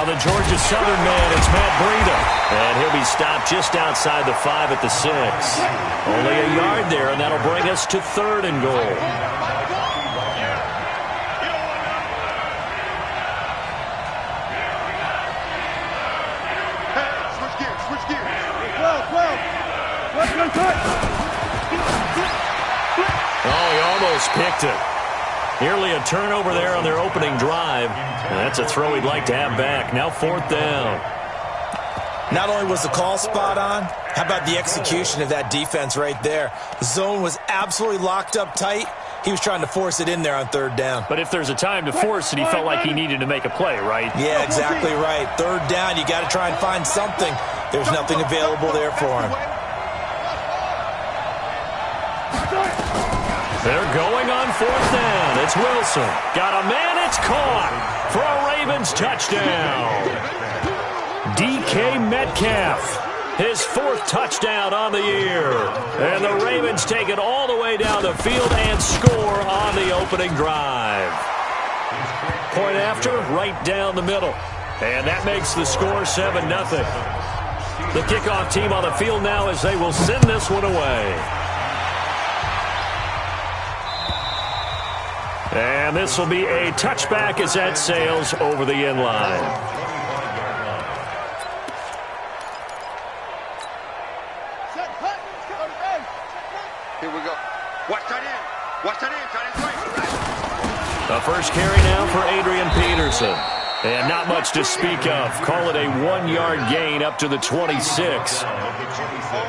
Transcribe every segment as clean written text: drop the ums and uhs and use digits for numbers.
Now the Georgia Southern man, it's Matt Breida. And he'll be stopped just outside the 5 at the 6. Only a yard there, and that'll bring us to 3rd and goal. Oh, he almost picked it. Nearly a turnover there on their opening drive. And that's a throw he'd like to have back. Now 4th down. Not only was the call spot on, how about the execution of that defense right there? The zone was absolutely locked up tight. He was trying to force it in there on 3rd down. But if there's a time to force it, he felt like he needed to make a play, right? Yeah, exactly right. 3rd down, you got to try and find something. There's nothing available there for him. They're going on 4th down. It's Wilson. Got a man. It's caught for a Ravens touchdown. DK Metcalf, his 4th touchdown on the year. And the Ravens take it all the way down the field and score on the opening drive. Point after, right down the middle. And that makes the score 7-0. The kickoff team on the field now as they will send this one away. And this will be a touchback as that sails over the end line. Here we go. Watch that in. Watch that in. Tight end right. The first carry now for Adrian Peterson. And not much to speak of. Call it a 1-yard gain up to the 26.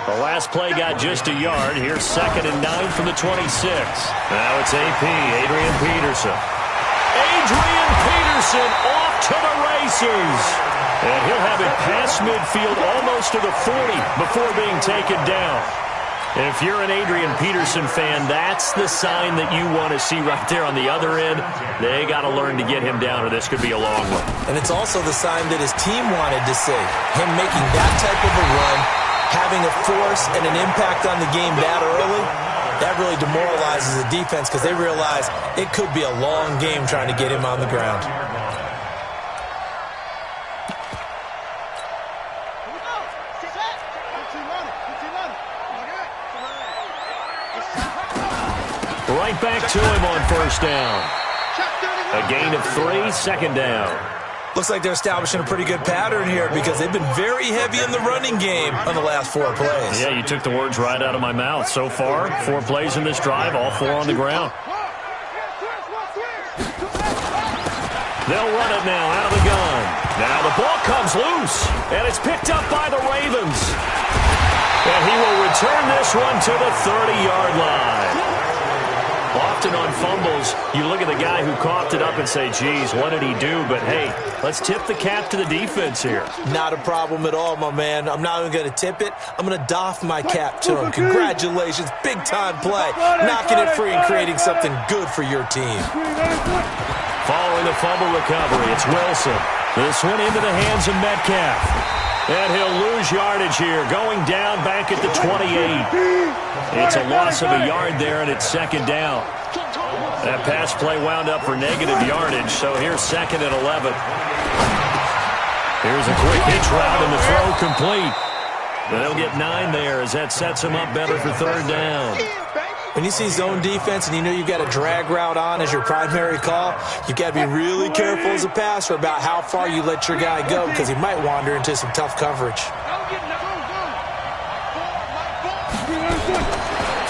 The last play got just a yard. Here's 2nd and 9 from the 26. Now it's AP, Adrian Peterson. Adrian Peterson off to the races. And he'll have it past midfield almost to the 40 before being taken down. And if you're an Adrian Peterson fan, that's the sign that you want to see right there on the other end. They got to learn to get him down, or this could be a long one. And it's also the sign that his team wanted to see. Him making that type of a run, having a force and an impact on the game that early, that really demoralizes the defense because they realize it could be a long game trying to get him on the ground. Right back to him on 1st down. A gain of 3, 2nd down. Looks like they're establishing a pretty good pattern here because they've been very heavy in the running game on the last 4 plays. Yeah, you took the words right out of my mouth. So far, 4 plays in this drive, all 4 on the ground. They'll run it now out of the gun. Now the ball comes loose, and it's picked up by the Ravens. And he will return this one to the 30-yard line. Often on fumbles, you look at the guy who coughed it up and say, geez, what did he do? But, hey, let's tip the cap to the defense here. Not a problem at all, my man. I'm not even going to tip it. I'm going to doff my cap to him. Congratulations. Big-time play. Knocking it free and creating something good for your team. Following the fumble recovery, it's Wilson. This one into the hands of Metcalf. And he'll lose yardage here, going down back at the 28. It's a loss of a yard there, and it's 2nd down. That pass play wound up for negative yardage, so here's 2nd and 11. Here's a quick hitch route, and the throw complete. They'll get 9 there as that sets him up better for 3rd down. When you see zone defense and you know you've got a drag route on as your primary call, you've got to be really careful as a passer about how far you let your guy go because he might wander into some tough coverage.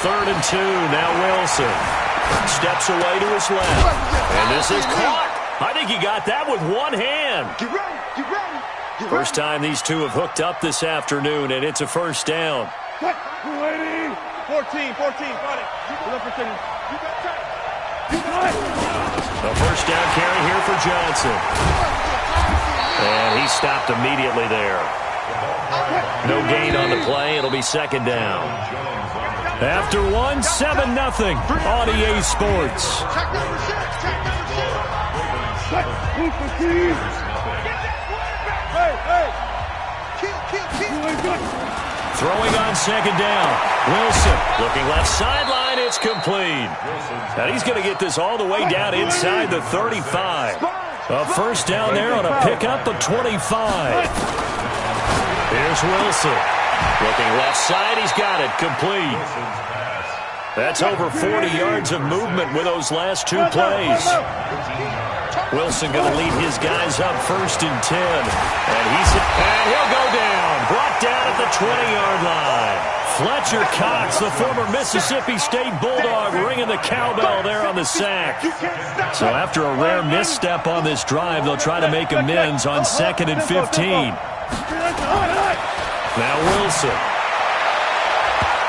3rd and 2, now Wilson. Steps away to his left. And this is caught. I think he got that with one hand. First time these two have hooked up this afternoon, and it's a 1st down. 14, got it. The 1st down carry here for Johnson. And he stopped immediately there. No gain on the play. It'll be 2nd down. After one, 7-0 on EA Sports. Throwing on 2nd down. Wilson looking left sideline. It's complete. Now he's going to get this all the way down inside the 35. A first down there on a pickup of 25. Here's Wilson. Looking left side, he's got it. Complete. That's over 40 yards of movement with those last two plays. Wilson going to lead his guys up 1st and 10. And he'll go down. Brought down at the 20-yard line. Fletcher Cox, the former Mississippi State Bulldog, ringing the cowbell there on the sack. So after a rare misstep on this drive, they'll try to make amends on 2nd and 15. Now Wilson.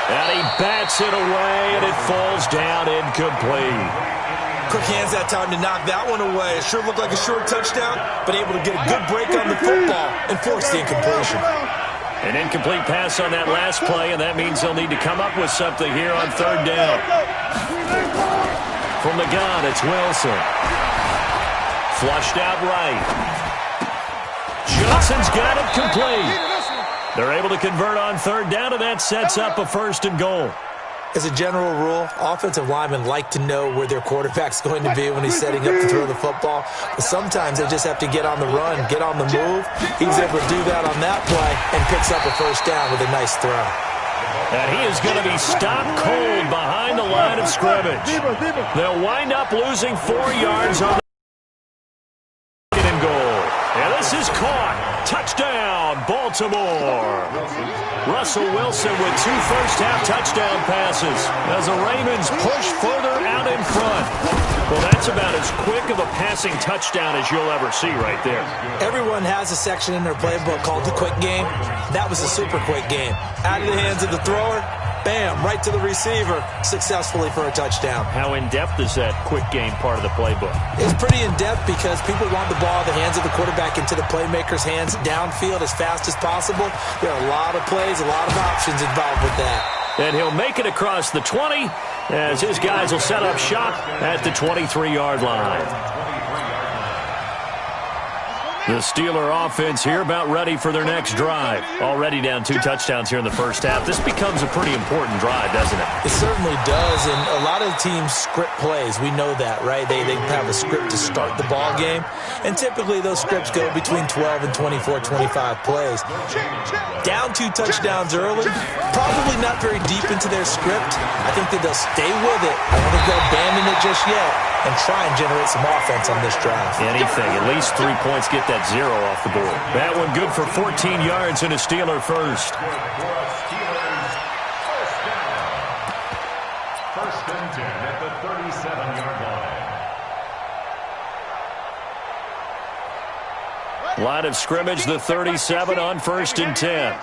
And he bats it away, and it falls down incomplete. Quick hands that time to knock that one away. It sure looked like a short touchdown, but able to get a good break on the football and force the incompletion. An incomplete pass on that last play, and that means they'll need to come up with something here on 3rd down. From the gun, it's Wilson. Flushed out right. Johnson's got it complete. They're able to convert on 3rd down, and that sets up a 1st and goal. As a general rule, offensive linemen like to know where their quarterback's going to be when he's setting up to throw the football. But sometimes they just have to get on the run, get on the move. He was able to do that on that play and picks up a 1st down with a nice throw. And he is going to be stopped cold behind the line of scrimmage. They'll wind up losing 4 yards on the 2nd and goal. And this is caught. Touchdown, Baltimore. Russell Wilson with 2 first-half touchdown passes as the Ravens push further out in front. Well, that's about as quick of a passing touchdown as you'll ever see right there. Everyone has a section in their playbook called the quick game. That was a super quick game. Out of the hands of the thrower, bam, right to the receiver, successfully for a touchdown. How in-depth is that quick game part of the playbook? It's pretty in-depth because people want the ball in the hands of the quarterback into the playmaker's hands downfield as fast as possible. There are a lot of plays, a lot of options involved with that. And he'll make it across the 20 as his guys will set up shop at the 23-yard line. The Steeler offense here about ready for their next drive. Already down 2 touchdowns here in the first half. This becomes a pretty important drive, doesn't it? It certainly does, and a lot of teams script plays. We know that, right? They have a script to start the ball game, and typically those scripts go between 12 and 24, 25 plays. Down 2 touchdowns early, probably not very deep into their script. I think that they'll stay with it. I don't think they'll abandon it just yet and try and generate some offense on this drive. Anything, at least 3 points, get that 0 off the board. That one good for 14 yards and a Steeler first. First and 10 at the 37-yard line. Line of scrimmage, the 37 on 1st and 10.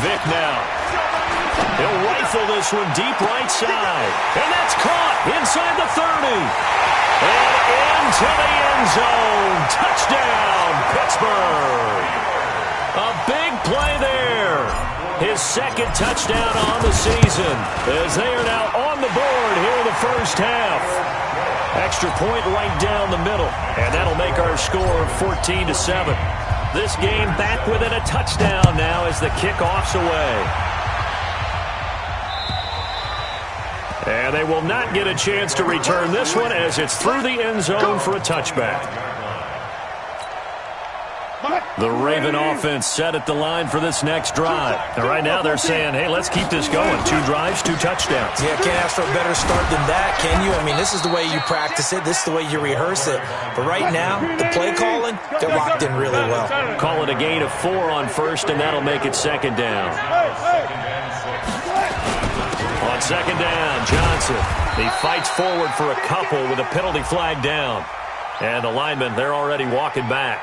Vick now. He'll rifle this one deep right side. And that's caught inside the 30. And into the end zone. Touchdown, Pittsburgh. A big play there. His 2nd touchdown on the season as they are now on the board here in the first half. Extra point right down the middle. And that'll make our score 14-7. This game back within a touchdown now as the kickoff's away. And they will not get a chance to return this one as it's through the end zone for a touchback. The Raven offense set at the line for this next drive. And right now they're saying, hey, let's keep this going. 2 drives, 2 touchdowns. Yeah, can't ask for a better start than that, can you? I mean, this is the way you practice it. This is the way you rehearse it. But right now, the play calling, they're locked in really well. Call it a gain of 4 on 1st, and that'll make it 2nd down. On 2nd down, Johnson. He fights forward for a couple with a penalty flag down. And the linemen, they're already walking back.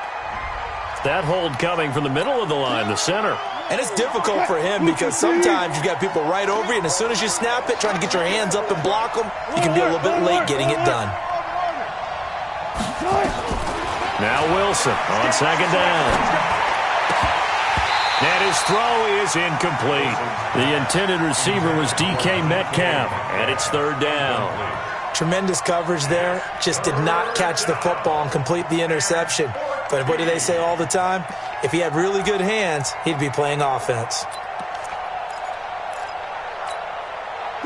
That hold coming from the middle of the line, the center. And it's difficult for him because sometimes you've got people right over you, and as soon as you snap it, trying to get your hands up and block them, you can be a little bit late getting it done. Now Wilson on 2nd down. And his throw is incomplete. The intended receiver was DK Metcalf, and it's 3rd down. Tremendous coverage there. Just did not catch the football and complete the interception. But what do they say all the time? If he had really good hands, he'd be playing offense.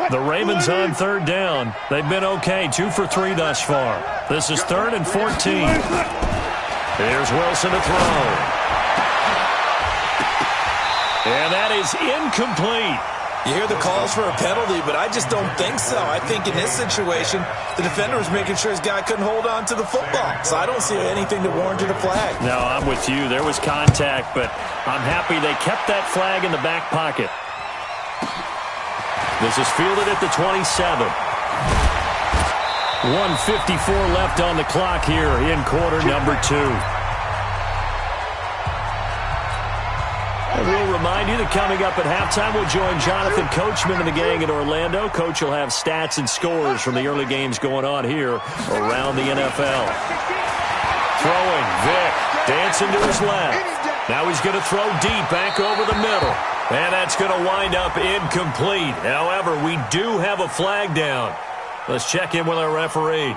The Ravens on third down. They've been okay, 2 for 3 thus far. This is 3rd and 14. Here's Wilson to throw. And that is incomplete. You hear the calls for a penalty, but I just don't think so. I think in this situation, the defender was making sure his guy couldn't hold on to the football. So I don't see anything that warranted a flag. No, I'm with you. There was contact, but I'm happy they kept that flag in the back pocket. This is fielded at the 27. 1:54 left on the clock here in quarter number 2. And we'll remind you that coming up at halftime, we'll join Jonathan Coachman and the gang in Orlando. Coach will have stats and scores from the early games going on here around the NFL. Throwing, Vick, dancing to his left. Now he's going to throw deep back over the middle. And that's going to wind up incomplete. However, we do have a flag down. Let's check in with our referee.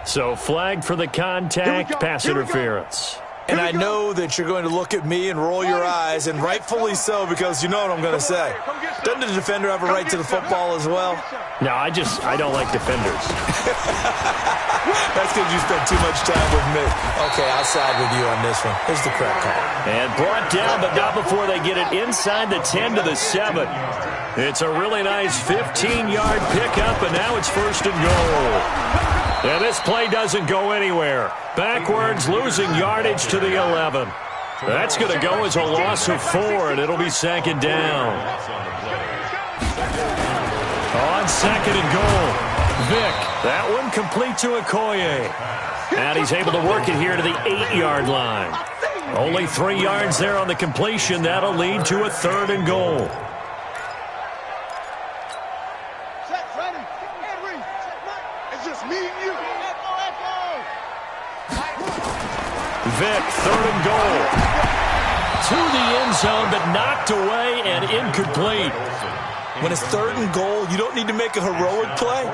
So flag for the contact, pass interference. And I know that you're going to look at me and roll your eyes, and rightfully so, because you know what I'm going to say. Doesn't the defender have a right to the football as well? No, I don't like defenders. That's because you spent too much time with me. Okay, I'll side with you on this one. Here's the correct call. And brought down, but not before they get it inside the 10 to the 7. It's a really nice 15-yard pickup, and now it's 1st and goal. And this play doesn't go anywhere. Backwards, losing yardage to the 11. That's going to go as a loss of 4, and it'll be 2nd down. On 2nd and goal, Vick. That one complete to Okoye. And he's able to work it here to the 8-yard line. Only 3 yards there on the completion. That'll lead to a 3rd and goal. Vick, 3rd and goal. To the end zone, but knocked away and incomplete. When it's 3rd and goal, you don't need to make a heroic play.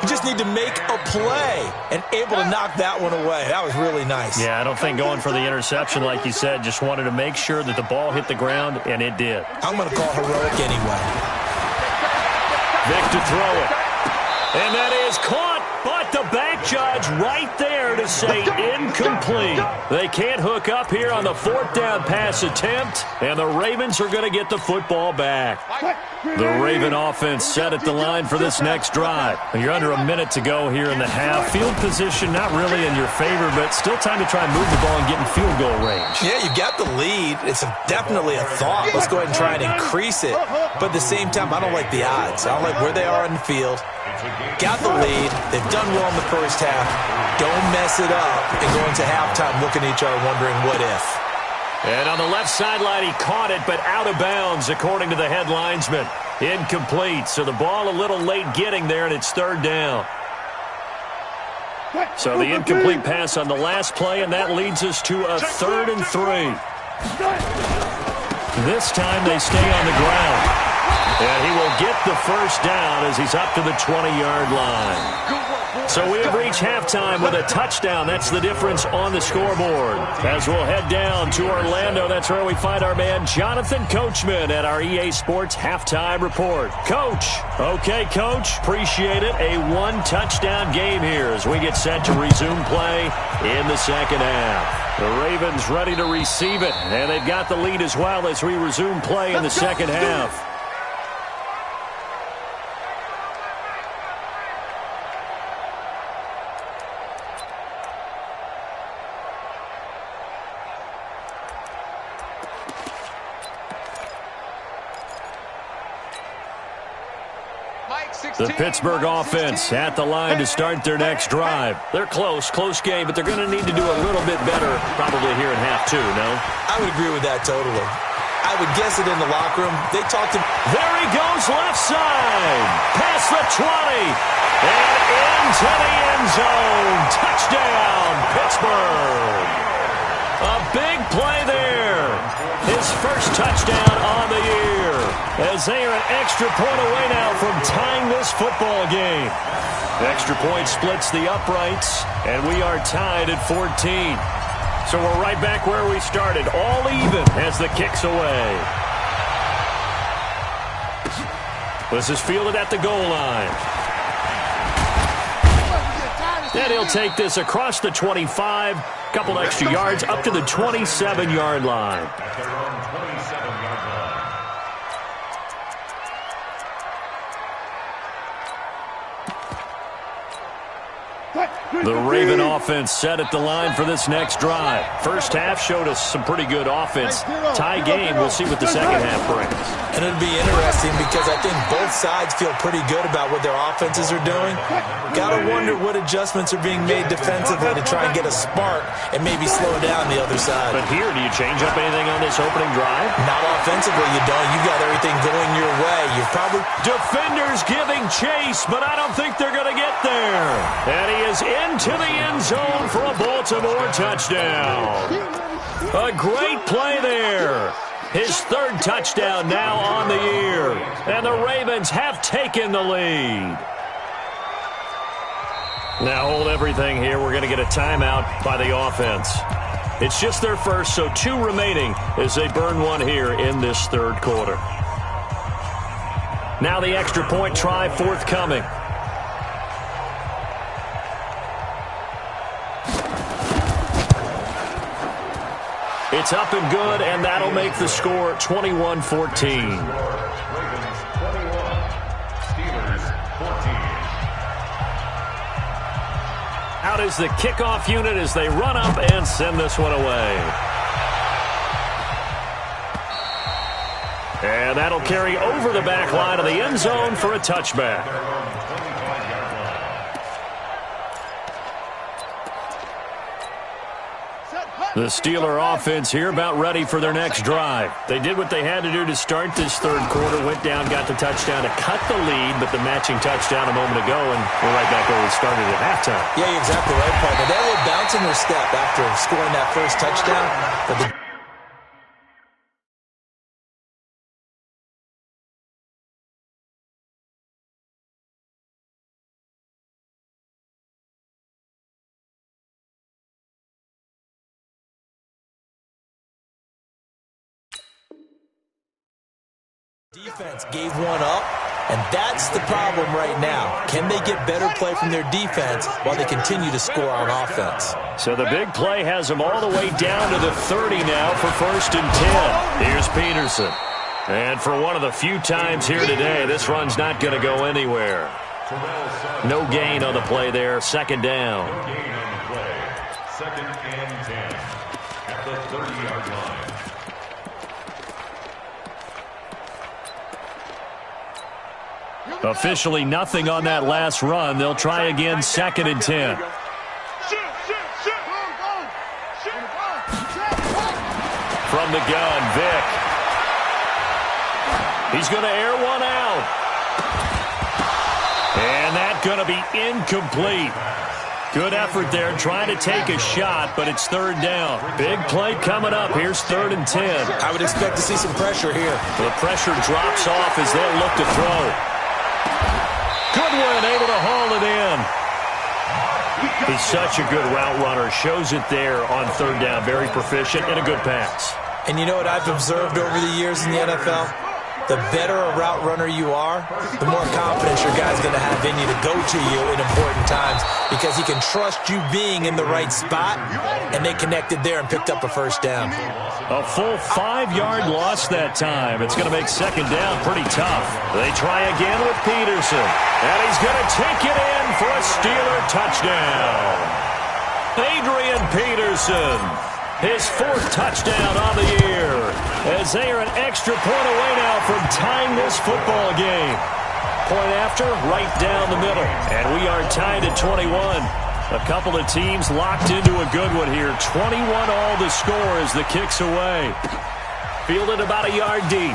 You just need to make a play and able to knock that one away. That was really nice. Yeah, I don't think going for the interception, like you said, just wanted to make sure that the ball hit the ground, and it did. I'm going to call heroic anyway. Vick to throw it. And that is caught, but the back judge right there to say incomplete. They can't hook up here on the 4th down pass attempt, and the Ravens are going to get the football back. The Raven offense set at the line for this next drive. You're under a minute to go here in the half. Field position not really in your favor, but still time to try and move the ball and get in field goal range. Yeah, you got the lead. It's definitely a thought. Let's go ahead and try and increase it. But at the same time, I don't like the odds. I don't like where they are in the field. Got the lead. They've done well in the first half. Don't mess it up and go into halftime looking at each other wondering what if. And on the left sideline, he caught it, but out of bounds, according to the head linesman. Incomplete. So the ball a little late getting there, and it's 3rd down. So the incomplete pass on the last play, and that leads us to a 3rd and 3. This time they stay on the ground. And he will get the 1st down as he's up to the 20-yard line. So we have reached halftime with a touchdown. That's the difference on the scoreboard. As we'll head down to Orlando, that's where we find our man Jonathan Coachman at our EA Sports Halftime Report. Coach. Okay, Coach. Appreciate it. A 1-touchdown game here as we get set to resume play in the 2nd half. The Ravens ready to receive it, and they've got the lead as well as we resume play in the 2nd half. The Pittsburgh offense at the line to start their next drive. They're close game, but they're going to need to do a little bit better probably here in half 2, no? I would agree with that totally. I would guess it in the locker room. They talked to... There he goes, left side. Past the 20. And into the end zone. Touchdown, Pittsburgh. A big play there. His first touchdown on the year. As they are an extra point away now from tying this football game. Extra point splits the uprights, and we are tied at 14. So we're right back where we started, all even as the kick's away. This is fielded at the goal line. And he'll take this across the 25, couple extra yards up to the 27-yard line. The Raven offense set at the line for this next drive. First half showed us some pretty good offense. Tie game, we'll see what the second half brings. And it'll be interesting because I think both sides feel pretty good about what their offenses are doing. Got to wonder what adjustments are being made defensively to try and get a spark and maybe slow down the other side. But here, do you change up anything on this opening drive? Not offensively, you don't. You got everything going your way. You've probably... Defenders giving chase, but I don't think they're going to get there. And he is into the end zone for a Baltimore touchdown. A great play there. His third touchdown now on the year. And the Ravens have taken the lead. Now hold everything here. We're going to get a timeout by the offense. It's just their first, so 2 remaining as they burn one here in this third quarter. Now the extra point try forthcoming. It's up and good, and that'll make the score 21-14. Out is the kickoff unit as they run up and send this one away. And that'll carry over the back line of the end zone for a touchback. The Steeler offense here about ready for their next drive. They did what they had to do to start this third quarter, went down, got the touchdown to cut the lead, but the matching touchdown a moment ago, and we're right back where we started at halftime. Yeah, you're exactly right, partner. They were bouncing their step after scoring that first touchdown, but the defense gave one up, and that's the problem right now. Can they get better play from their defense while they continue to score on offense? So the big play has them all the way down to the 30 now for 1st and 10. Here's Peterson. And for one of the few times here today, this run's not going to go anywhere. No gain on the play there. 2nd down. No gain on the play. 2nd and 10 at the 30-yard line. Officially nothing on that last run. They'll try again 2nd and 10. From the gun, Vick. He's going to air one out. And that's going to be incomplete. Good effort there trying to take a shot, but it's 3rd down. Big play coming up. Here's 3rd and 10. I would expect to see some pressure here. The pressure drops off as they'll look to throw. Goodwin able to haul it in. He's such a good route runner. Shows it there on 3rd down. Very proficient and a good pass. And you know what I've observed over the years in the NFL? The better a route runner you are, the more confidence your guy's going to have in you to go to you in important times because he can trust you being in the right spot, and they connected there and picked up a 1st down. A full 5-yard loss that time. It's going to make 2nd down pretty tough. They try again with Peterson, and he's going to take it in for a Steeler touchdown. Adrian Peterson, his 4th touchdown on the year, as they are an extra point away now from tying this football game. Point after, right down the middle. And we are tied at 21. A couple of teams locked into a good one here. 21 all the score as the kick's away. Fielded about a yard deep.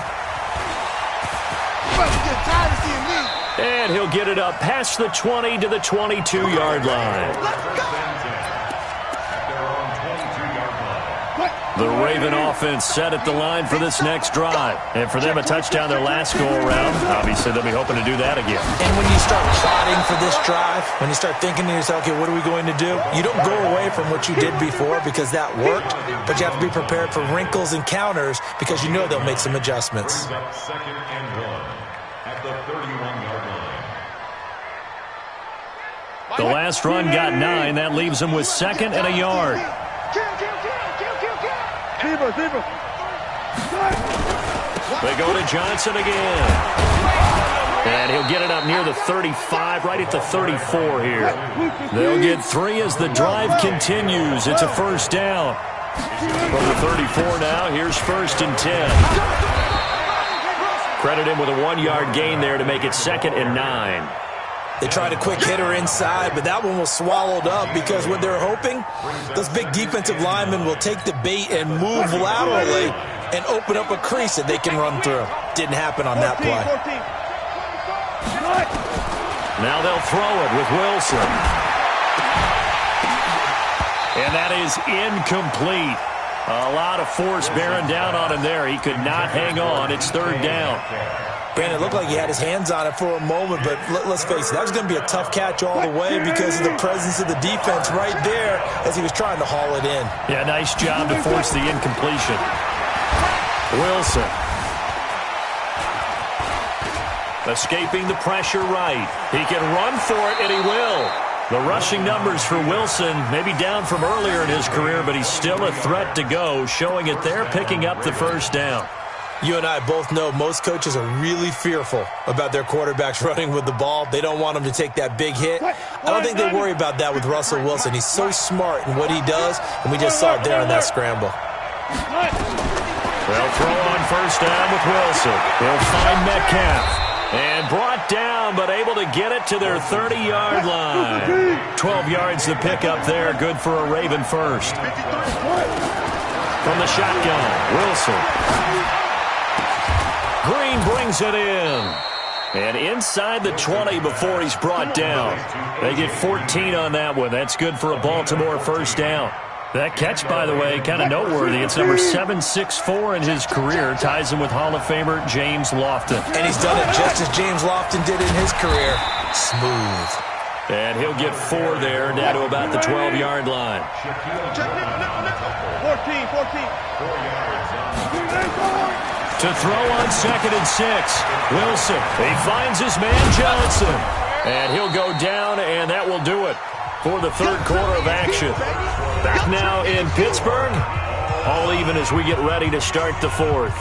And he'll get it up past the 20 to the 22-yard line. The Raven offense set at the line for this next drive. And for them, a touchdown their last go-around. Obviously, they'll be hoping to do that again. And when you start plotting for this drive, when you start thinking to yourself, okay, what are we going to do? You don't go away from what you did before because that worked, but you have to be prepared for wrinkles and counters because you know they'll make some adjustments. Second and 1 at the 31-yard line. The last run got 9. That leaves them with 2nd and a yard. They go to Johnson again. And he'll get it up near the 35, right at the 34 here. They'll get 3 as the drive continues. It's a first down. From the 34 now, here's 1st and 10. Credit him with a 1-yard gain there to make it 2nd and 9. They tried a quick hitter inside, but that one was swallowed up because what they're hoping, those big defensive linemen will take the bait and move laterally and open up a crease that they can run through. Didn't happen on that play. Now they'll throw it with Wilson. And that is incomplete. A lot of force bearing down on him there. He could not hang on. It's 3rd down. Brandon, it looked like he had his hands on it for a moment, but let's face it, that was going to be a tough catch all the way because of the presence of the defense right there as he was trying to haul it in. Yeah, nice job to force the incompletion. Wilson. Escaping the pressure right. He can run for it, and he will. The rushing numbers for Wilson, maybe down from earlier in his career, but he's still a threat to go, showing it there, picking up the first down. You and I both know most coaches are really fearful about their quarterbacks running with the ball. They don't want them to take that big hit. I don't think they worry about that with Russell Wilson. He's so smart in what he does, and we just saw it there on that scramble. They'll throw on first down with Wilson. He'll find Metcalf. And brought down, but able to get it to their 30-yard line. 12 yards the pickup there. Good for a Raven first. From the shotgun, Wilson. Green brings it in. And inside the 20 before he's brought down. They get 14 on that one. That's good for a Baltimore first down. That catch, by the way, kind of noteworthy. It's number 764 in his career. Ties him with Hall of Famer James Lofton. And he's done it just as James Lofton did in his career. Smooth. And he'll get 4 there, down to about the 12-yard line. 14. To throw on 2nd and 6. Wilson. He finds his man Johnson. And he'll go down, and that will do it for the 3rd quarter of action. Back now in Pittsburgh. All even as we get ready to start the 4th.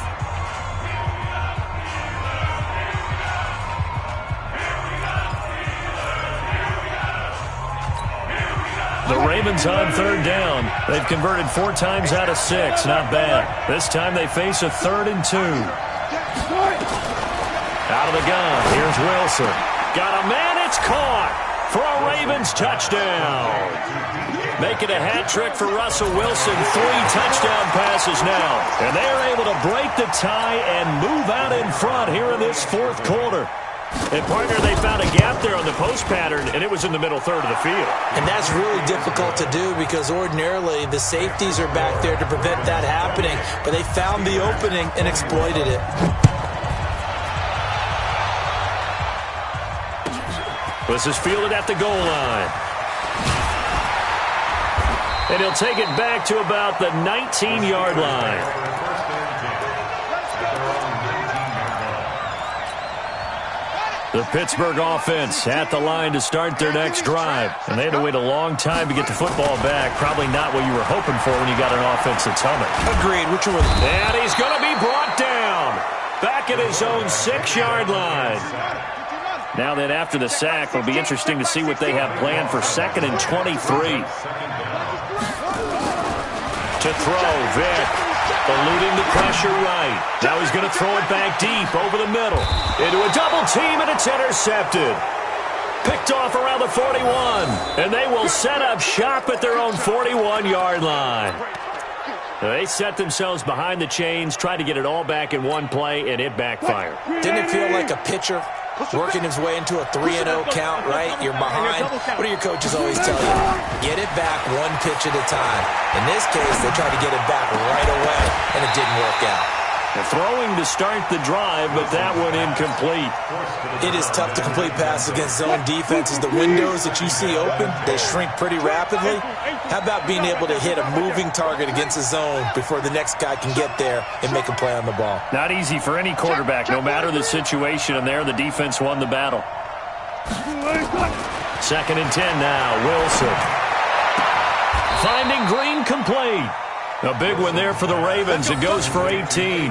The Ravens on 3rd down. They've converted 4 times out of 6. Not bad. This time they face a 3rd and 2. Out of the gun. Here's Wilson. Got a man. It's caught for a Ravens touchdown. Making a hat trick for Russell Wilson. 3 touchdown passes now. And they are able to break the tie and move out in front here in this 4th quarter. And, partner, they found a gap there on the post pattern, and it was in the middle third of the field. And that's really difficult to do because ordinarily the safeties are back there to prevent that happening. But they found the opening and exploited it. This is fielded at the goal line. And he'll take it back to about the 19-yard line. The Pittsburgh offense at the line to start their next drive. And they had to wait a long time to get the football back. Probably not what you were hoping for when you got an offense that's humming. Agreed. Which one? And he's going to be brought down. Back at his own 6-yard line. Now then, after the sack, it'll be interesting to see what they have planned for 2nd and 23. To throw, Vick. Eluding the pressure right. Now he's going to throw it back deep over the middle. Into a double team, and it's intercepted. Picked off around the 41. And they will set up shop at their own 41-yard line. They set themselves behind the chains, tried to get it all back in one play, and it backfired. Didn't it feel like a pitcher Working his way into a 3-0 count, right? You're behind. What do your coaches always tell you? Get it back one pitch at a time. In this case, they tried to get it back right away, and it didn't work out. They're throwing to start the drive, but that one incomplete. It is tough to complete passes against zone defenses. The windows that you see open, they shrink pretty rapidly. How about being able to hit a moving target against a zone before the next guy can get there and make a play on the ball? Not easy for any quarterback, no matter the situation, and there the defense won the battle. 2nd and 10 now, Wilson. Finding Green complete. A big one there for the Ravens. It goes for 18.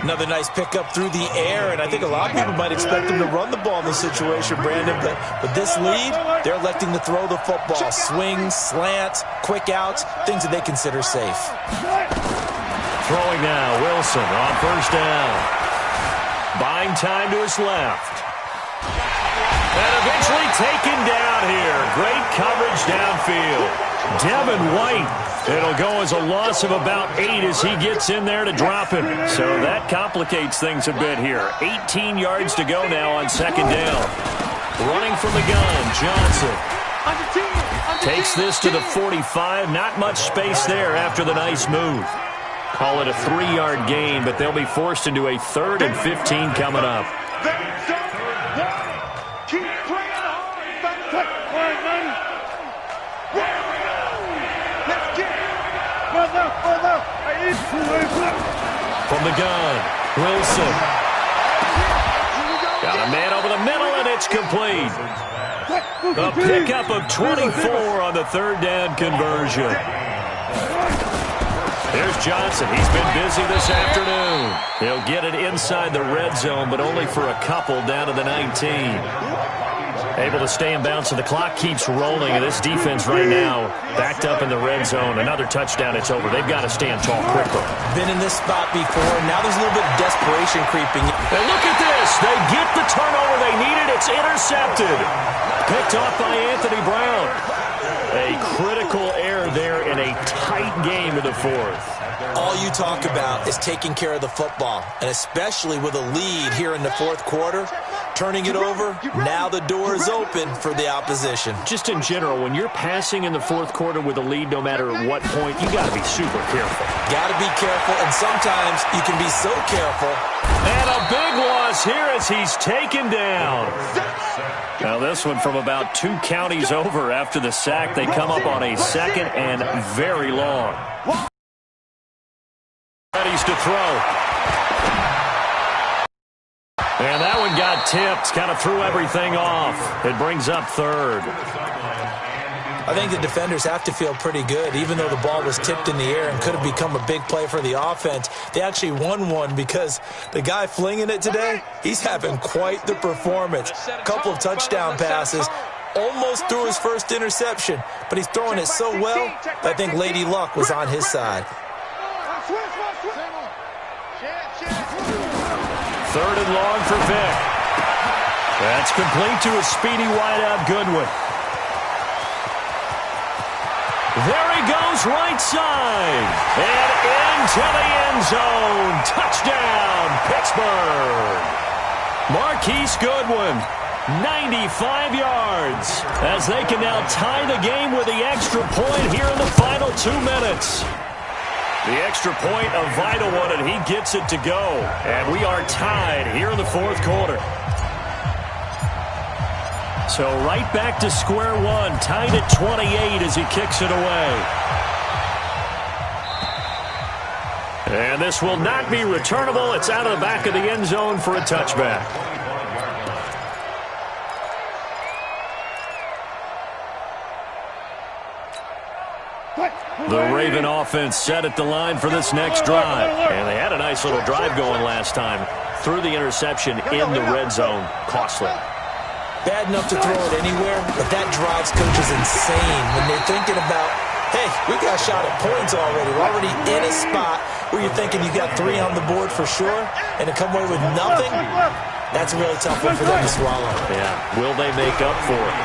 Another nice pickup through the air, and I think a lot of people might expect them to run the ball in this situation, Brandon, but with this lead, they're electing to throw the football. Swings, slants, quick outs, things that they consider safe. Throwing now, Wilson on 1st down. Buying time to his left. And eventually taken down here. Great coverage downfield. Devin White. It'll go as a loss of about 8 as he gets in there to drop him. So that complicates things a bit here. 18 yards to go now on 2nd down. Running from the gun, Johnson. Takes this to the 45. Not much space there after the nice move. Call it a 3-yard gain, but they'll be forced into a 3rd and 15 coming up. From the gun, Wilson. Got a man over the middle, and it's complete. A pickup of 24 on the 3rd down conversion. There's Johnson. He's been busy this afternoon. He'll get it inside the red zone, but only for a couple down to the 19. Able to stay in bounds, so the clock keeps rolling, and this defense right now backed up in the red zone. Another touchdown, it's over. They've got to stand tall quicker. Been in this spot before. Now there's a little bit of desperation creeping. And look at this. They get the turnover they needed. It's intercepted. Picked off by Anthony Brown. A critical error there in a tight game of the 4th. All you talk about is taking care of the football, and especially with a lead here in the 4th quarter, turning it over, now the door is open for the opposition. Just in general, when you're passing in the 4th quarter with a lead, no matter what point, you got to be super careful. Got to be careful, and sometimes you can be so careful. And a big loss here as he's taken down. Now this one from about 2 counties over after the sack. They come up on a 2nd and very long. Ready to throw. And that one got tipped. Kind of threw everything off. It brings up 3rd. I think the defenders have to feel pretty good. Even though the ball was tipped in the air and could have become a big play for the offense, they actually won one because the guy flinging it today, he's having quite the performance. A couple of touchdown passes, almost threw his first interception, but he's throwing it so well that I think Lady Luck was on his side. 3rd and long for Vick. That's complete to a speedy wideout Goodwin. There he goes, right side. And into the end zone. Touchdown, Pittsburgh. Marquise Goodwin, 95 yards. As they can now tie the game with the extra point here in the final 2 minutes. The extra point, a vital one, and he gets it to go. And we are tied here in the 4th quarter. So right back to square one, tied at 28 as he kicks it away. And this will not be returnable. It's out of the back of the end zone for a touchback. The Raven offense set at the line for this next drive. And they had a nice little drive going last time. Threw the interception in the red zone. Costly. Bad enough to throw it anywhere, but that drives coaches insane when they're thinking about, hey, we got a shot at points already. We're already in a spot where you're thinking you got 3 on the board for sure, and to come away with nothing, that's a really tough one for them to swallow. Yeah, will they make up for it?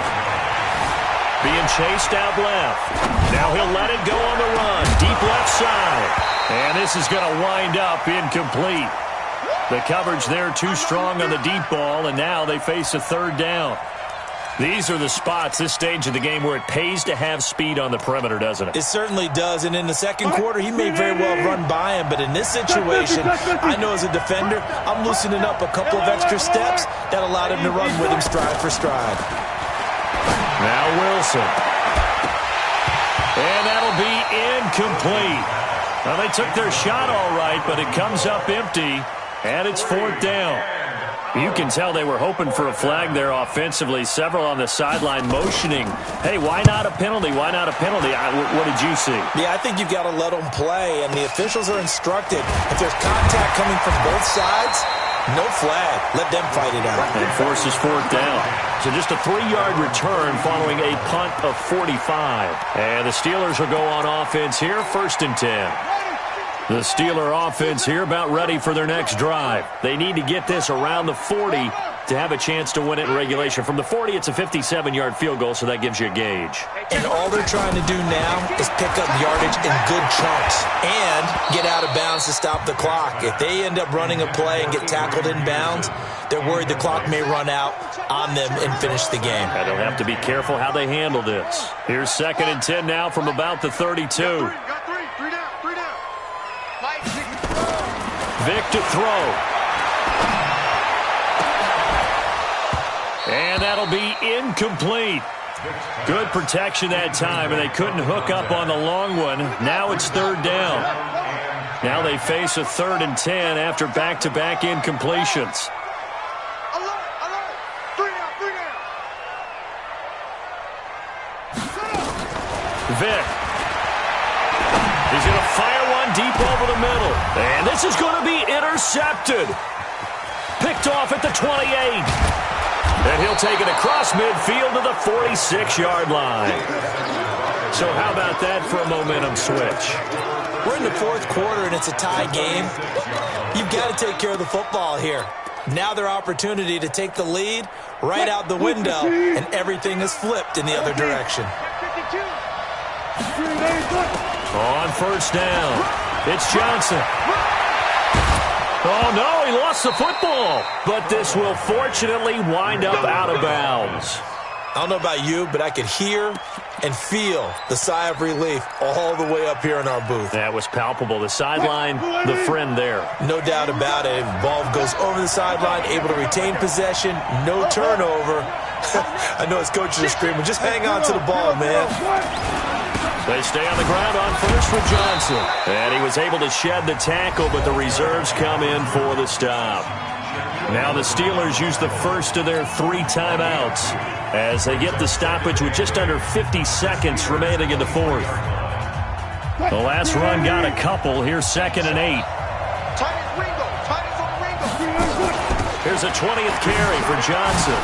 Being chased out left. Now he'll let it go on the run. Deep left side. And this is going to wind up incomplete. The coverage there too strong on the deep ball, and now they face a third down. These are the spots, this stage of the game, where it pays to have speed on the perimeter, doesn't it? It certainly does, and in the second quarter, he may very well run by him, but in this situation, I know as a defender, I'm loosening up a couple of extra steps that allowed him to run with him stride for stride. Now Wilson. And that'll be incomplete. Well, they took their shot all right, but it comes up empty, and it's fourth down. You can tell they were hoping for a flag there offensively. Several on the sideline motioning, hey, why not a penalty? Why not a penalty? What did you see? Yeah, I think you've got to let them play, and the officials are instructed. If there's contact coming from both sides, no flag. Let them fight it out. And forces fourth down. So just a 3-yard return following a punt of 45. And the Steelers will go on offense here, 1st and 10. The Steeler offense here about ready for their next drive. They need to get this around the 40 to have a chance to win it in regulation. From the 40, it's a 57-yard field goal, so that gives you a gauge. And all they're trying to do now is pick up yardage in good chunks and get out of bounds to stop the clock. If they end up running a play and get tackled in bounds, they're worried the clock may run out on them and finish the game. And they'll have to be careful how they handle this. Here's 2nd and 10 now from about the 32. Vic to throw. And that'll be incomplete. Good protection that time, and they couldn't hook up on the long one. Now it's 3rd down. Now they face a 3rd and 10 after back-to-back incompletions. Vic. He's going to fire one deep over the middle. And this is going to be intercepted. Picked off at the 28. And he'll take it across midfield to the 46-yard line. So how about that for a momentum switch? We're in the 4th quarter, and it's a tie game. You've got to take care of the football here. Now their opportunity to take the lead right out the window, and everything is flipped in the other direction. On 1st down, it's Johnson. Oh, no, he lost the football. But this will fortunately wind up out of bounds. I don't know about you, but I could hear and feel the sigh of relief all the way up here in our booth. That was palpable. The sideline, the friend there. No doubt about it. Ball goes over the sideline, able to retain possession, no turnover. I know his coaches are screaming, just hang on to the ball, man. They stay on the ground on first with Johnson. And he was able to shed the tackle, but the reserves come in for the stop. Now the Steelers use the first of their 3 timeouts as they get the stoppage with just under 50 seconds remaining in the 4th. The last run got a couple. Here's 2nd and 8. Here's a 20th carry for Johnson.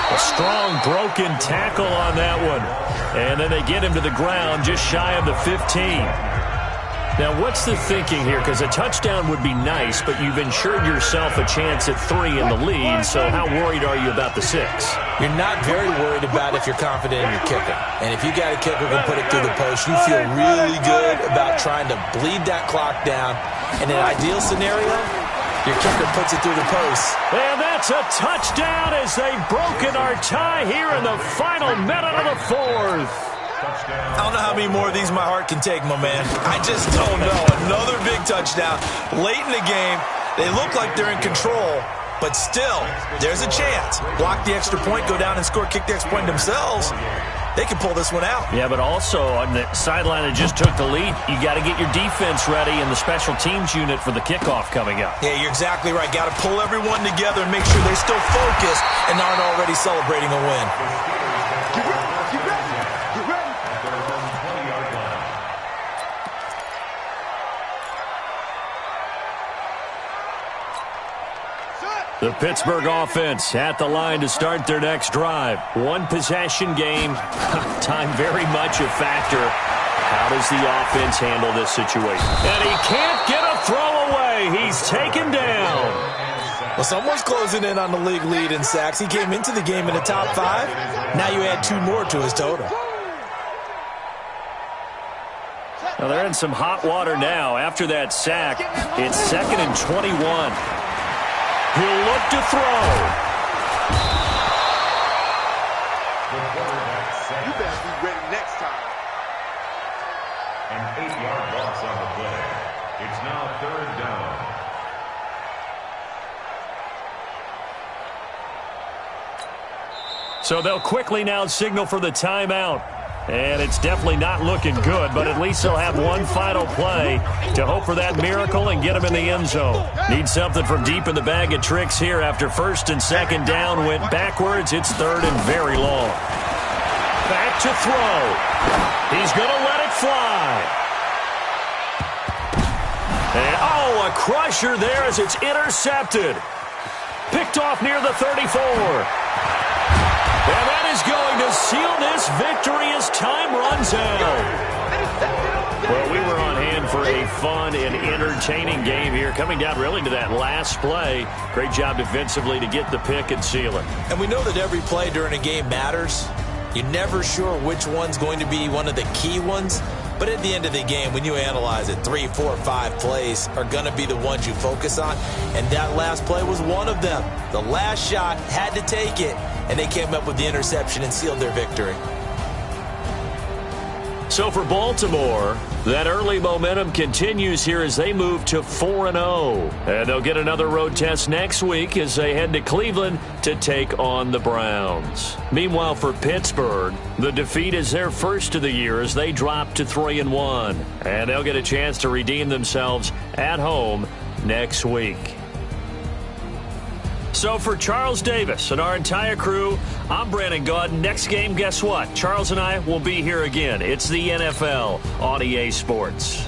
A strong broken tackle on that one. And then they get him to the ground just shy of the 15. Now, what's the thinking here? Because a touchdown would be nice, but you've ensured yourself a chance at 3 in the lead, so how worried are you about the 6? You're not very worried about if you're confident in your kicker. And if you got a kicker who can put it through the post, you feel really good about trying to bleed that clock down. In an ideal scenario, your kicker puts it through the post. And that's a touchdown as they've broken our tie here in the final minute of the 4th. I don't know how many more of these my heart can take, my man. I just don't know. Another big touchdown. Late in the game, they look like they're in control, but still, there's a chance. Block the extra point, go down and score, kick the extra point themselves. They can pull this one out. Yeah, but also on the sideline that just took the lead, you got to get your defense ready and the special teams unit for the kickoff coming up. Yeah, you're exactly right. Got to pull everyone together and make sure they're still focused and aren't already celebrating a win. The Pittsburgh offense at the line to start their next drive. 1 possession game. Time very much a factor. How does the offense handle this situation? And he can't get a throw away. He's taken down. Well, someone's closing in on the league lead in sacks. He came into the game in the top 5. Now you add 2 more to his total. Well, they're in some hot water now. After that sack, it's 2nd and 21. He'll look to throw. You better be ready next time. An 8-yard loss on the play. It's now 3rd down. So they'll quickly now signal for the timeout. And it's definitely not looking good, but at least they'll have one final play to hope for that miracle and get them in the end zone. Need something from deep in the bag of tricks here after 1st and 2nd down went backwards. It's 3rd and very long. Back to throw. He's going to let it fly. And, a crusher there as it's intercepted. Picked off near the 34. And that is going to seal this victory as time runs out. Well, we were on hand for a fun and entertaining game here, coming down really to that last play. Great job defensively to get the pick and seal it. And we know that every play during a game matters. You're never sure which one's going to be one of the key ones. But at the end of the game, when you analyze it, 3, 4, 5 plays are going to be the ones you focus on. And that last play was one of them. The last shot had to take it, and they came up with the interception and sealed their victory. So for Baltimore, that early momentum continues here as they move to 4-0. And they'll get another road test next week as they head to Cleveland to take on the Browns. Meanwhile, for Pittsburgh, the defeat is their first of the year as they drop to 3-1. And they'll get a chance to redeem themselves at home next week. So for Charles Davis and our entire crew, I'm Brandon Gaud. Next game, guess what? Charles and I will be here again. It's the NFL on EA Sports.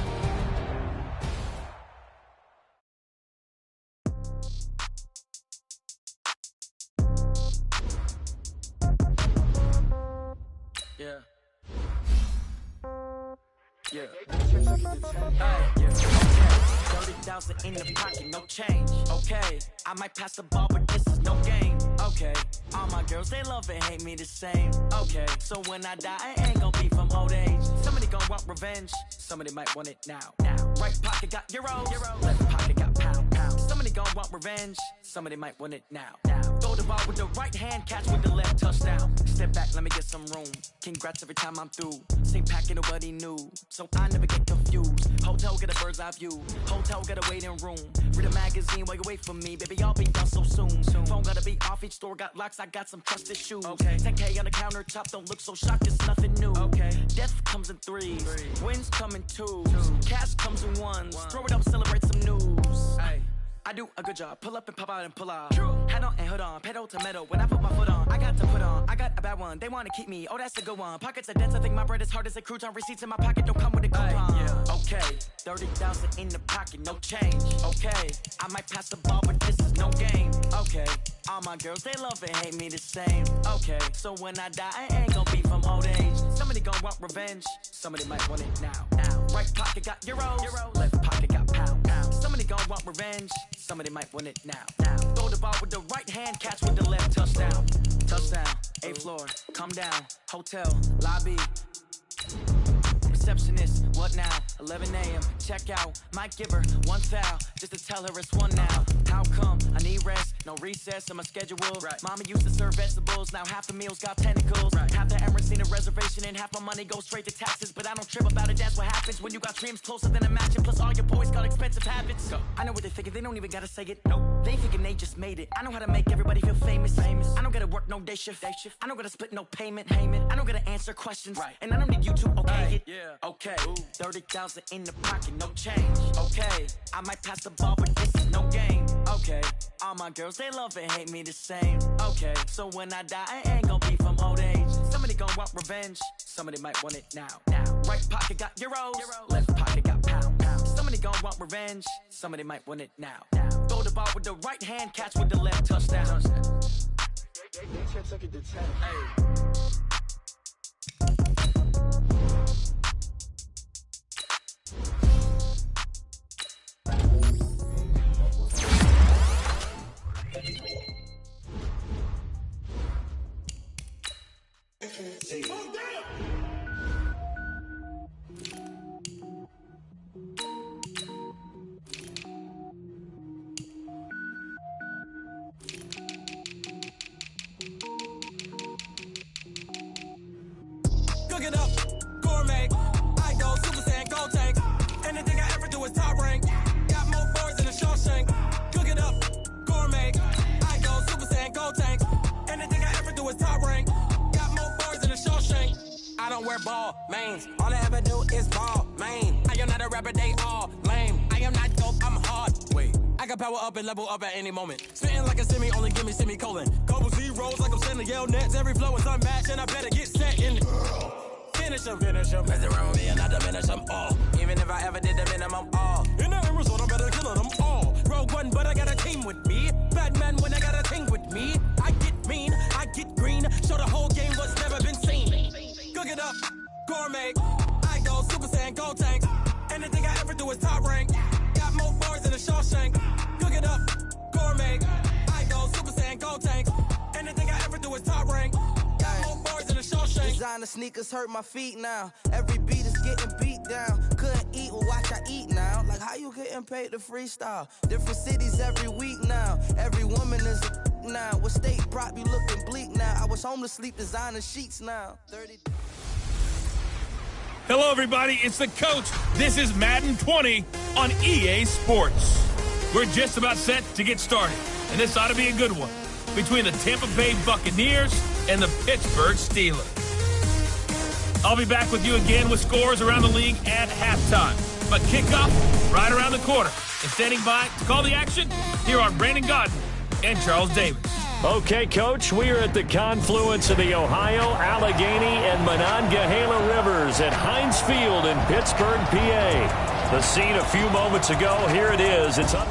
Yeah. 30,000 in the pocket, no change. Okay, I might pass the ball, but this is no game. Okay, all my girls, they love and hate me the same. Okay, so when I die, I ain't gonna be from old age. Somebody gon' want revenge, somebody might want it now. Right pocket got euros, left pocket got pound. Somebody gon' want revenge, somebody might want it now. Throw the ball with the right hand, catch with the left, touchdown. Step back, let me get some room. Congrats every time I'm through. Same packet, nobody knew, so I never get confused. Hotel get a bird's eye view, hotel get a waiting room. Read a magazine while you wait for me, baby, I'll be done so soon. Phone gotta be off, each store got locks, I got some trusted shoes. 10K on the countertop, don't look so shocked, it's nothing new. Death comes in threes, wins come in twos, cash comes in ones. Throw it up, celebrate some news. I do a good job, pull up and pop out and pull out. Head on and hood on, pedal to metal. When I put my foot on, I got to put on. I got a bad one, they wanna keep me, oh that's a good one. Pockets are dense, I think my bread is hard as a crouton. Receipts in my pocket don't come with a coupon. Okay, 30,000 in the pocket, no change. Okay, I might pass the ball, but this is no game. Okay, all my girls, they love and hate me the same. Okay, so when I die, I ain't gonna be from old age. Somebody gon' want revenge, somebody might want it now. Right pocket got euros, left pocket got pound. Somebody gon' want revenge, somebody might want it now. Throw the ball with the right hand, catch with the left, touchdown. Touchdown, 8th floor, come down, hotel, lobby. Receptionist, what now? 11 a.m., check out. Might give her one foul, just to tell her it's one now. How come? I need rest, no recess in my schedule. Mama used to serve vegetables, now half the meals got tentacles. Half the Emirates need a reservation and half my money goes straight to taxes. But I don't trip about it, that's what happens when you got dreams closer than a match. And plus all your boys got expensive habits. I know what they're thinking, they don't even gotta say it. They thinking they just made it. I know how to make everybody feel famous. I don't gotta work no day shift. I don't gotta split no payment. I don't gotta answer questions. And I don't need you to okay it. Okay, 30,000 in the pocket, no change. Okay, I might pass the ball, but this is no game. Okay, all my girls, they love and hate me the same. Okay, so when I die, I ain't gonna be from old age. Somebody gon' want revenge, somebody might want it now. Right pocket got euros, left pocket got pound. Somebody gon' want revenge, somebody might want it now. Throw the ball with the right hand, catch with the left, touchdown. rapper, they all lame. I am not dope, I'm hard. Wait, I can power up and level up at any moment. Spitting like a semi, only give me semicolon. Couple zeros like I'm sending yell nets. Every flow is unmatched, and I better get set in. Finish them. Mess around with me and I diminish them all. Even if I ever did the minimum all. In the end result, I'm better killing them all. Rogue one, but I got a team with me. Bad man when I got a thing with me. I get mean, I get green. Show the whole game what's never been seen. Cook it up, gourmet. I go Super Saiyan, Gold Tank. Anything I ever do is top rank. Got more bars than a Shawshank. Cook it up, gourmet. I go Super Saiyan, Gold Tank. Anything I ever do is top rank. Got more bars than a Shawshank. Designer sneakers hurt my feet now. Every beat is getting beat down. Couldn't eat, well watch I eat now. Like how you getting paid to freestyle? Different cities every week now. Every woman is a now. What state prop you looking bleak now? I was home to sleep designer sheets now. 30. Hello, everybody. It's the coach. This is Madden 20 on EA Sports. We're just about set to get started, and this ought to be a good one between the Tampa Bay Buccaneers and the Pittsburgh Steelers. I'll be back with you again with scores around the league at halftime. But kickoff right around the corner. And standing by to call the action, here are Brandon Godden and Charles Davis. Okay, Coach, we are at the confluence of the Ohio, Allegheny, and Monongahela Rivers at Heinz Field in Pittsburgh, PA. The scene a few moments ago, here it is. It's up.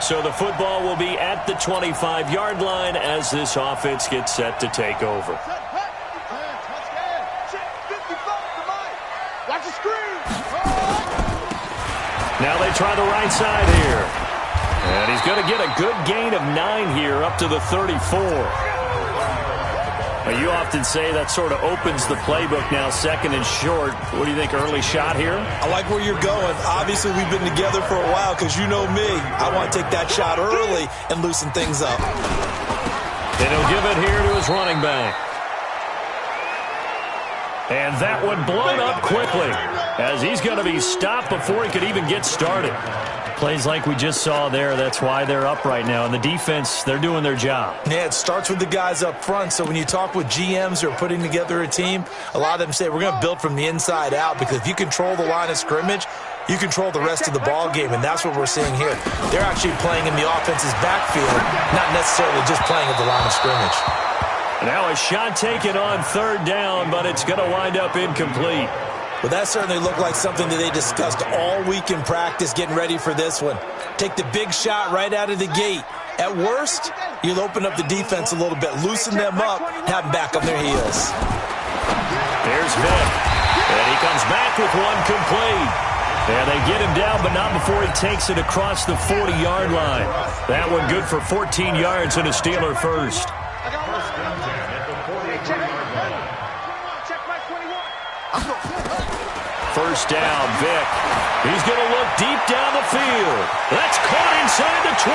So the football will be at the 25-yard line as this offense gets set to take over. Now they try the right side here. And he's going to get a good gain of 9 here up to the 34. Now, you often say that sort of opens the playbook now, second and short. What do you think, early shot here? I like where you're going. Obviously, we've been together for a while because you know me. I want to take that shot early and loosen things up. And he'll give it here to his running back. And that one blown up quickly as he's going to be stopped before he could even get started. Plays like we just saw there, that's why they're up right now. And the defense, they're doing their job. Yeah, it starts with the guys up front. So when you talk with GMs who are putting together a team, a lot of them say we're going to build from the inside out, because if you control the line of scrimmage, you control the rest of the ball game, and that's what we're seeing here. They're actually playing in the offense's backfield, not necessarily just playing at the line of scrimmage. Now a shot taken on third down, but it's going to wind up incomplete. Well, that certainly looked like something that they discussed all week in practice, getting ready for this one. Take the big shot right out of the gate. At worst, you'll open up the defense a little bit, loosen them up, have them back on their heels. There's Vick, and he comes back with one complete. And they get him down, but not before he takes it across the 40-yard line. That one good for 14 yards and a Steeler first. First down, Vick. He's going to look deep down the field. That's caught inside the 20.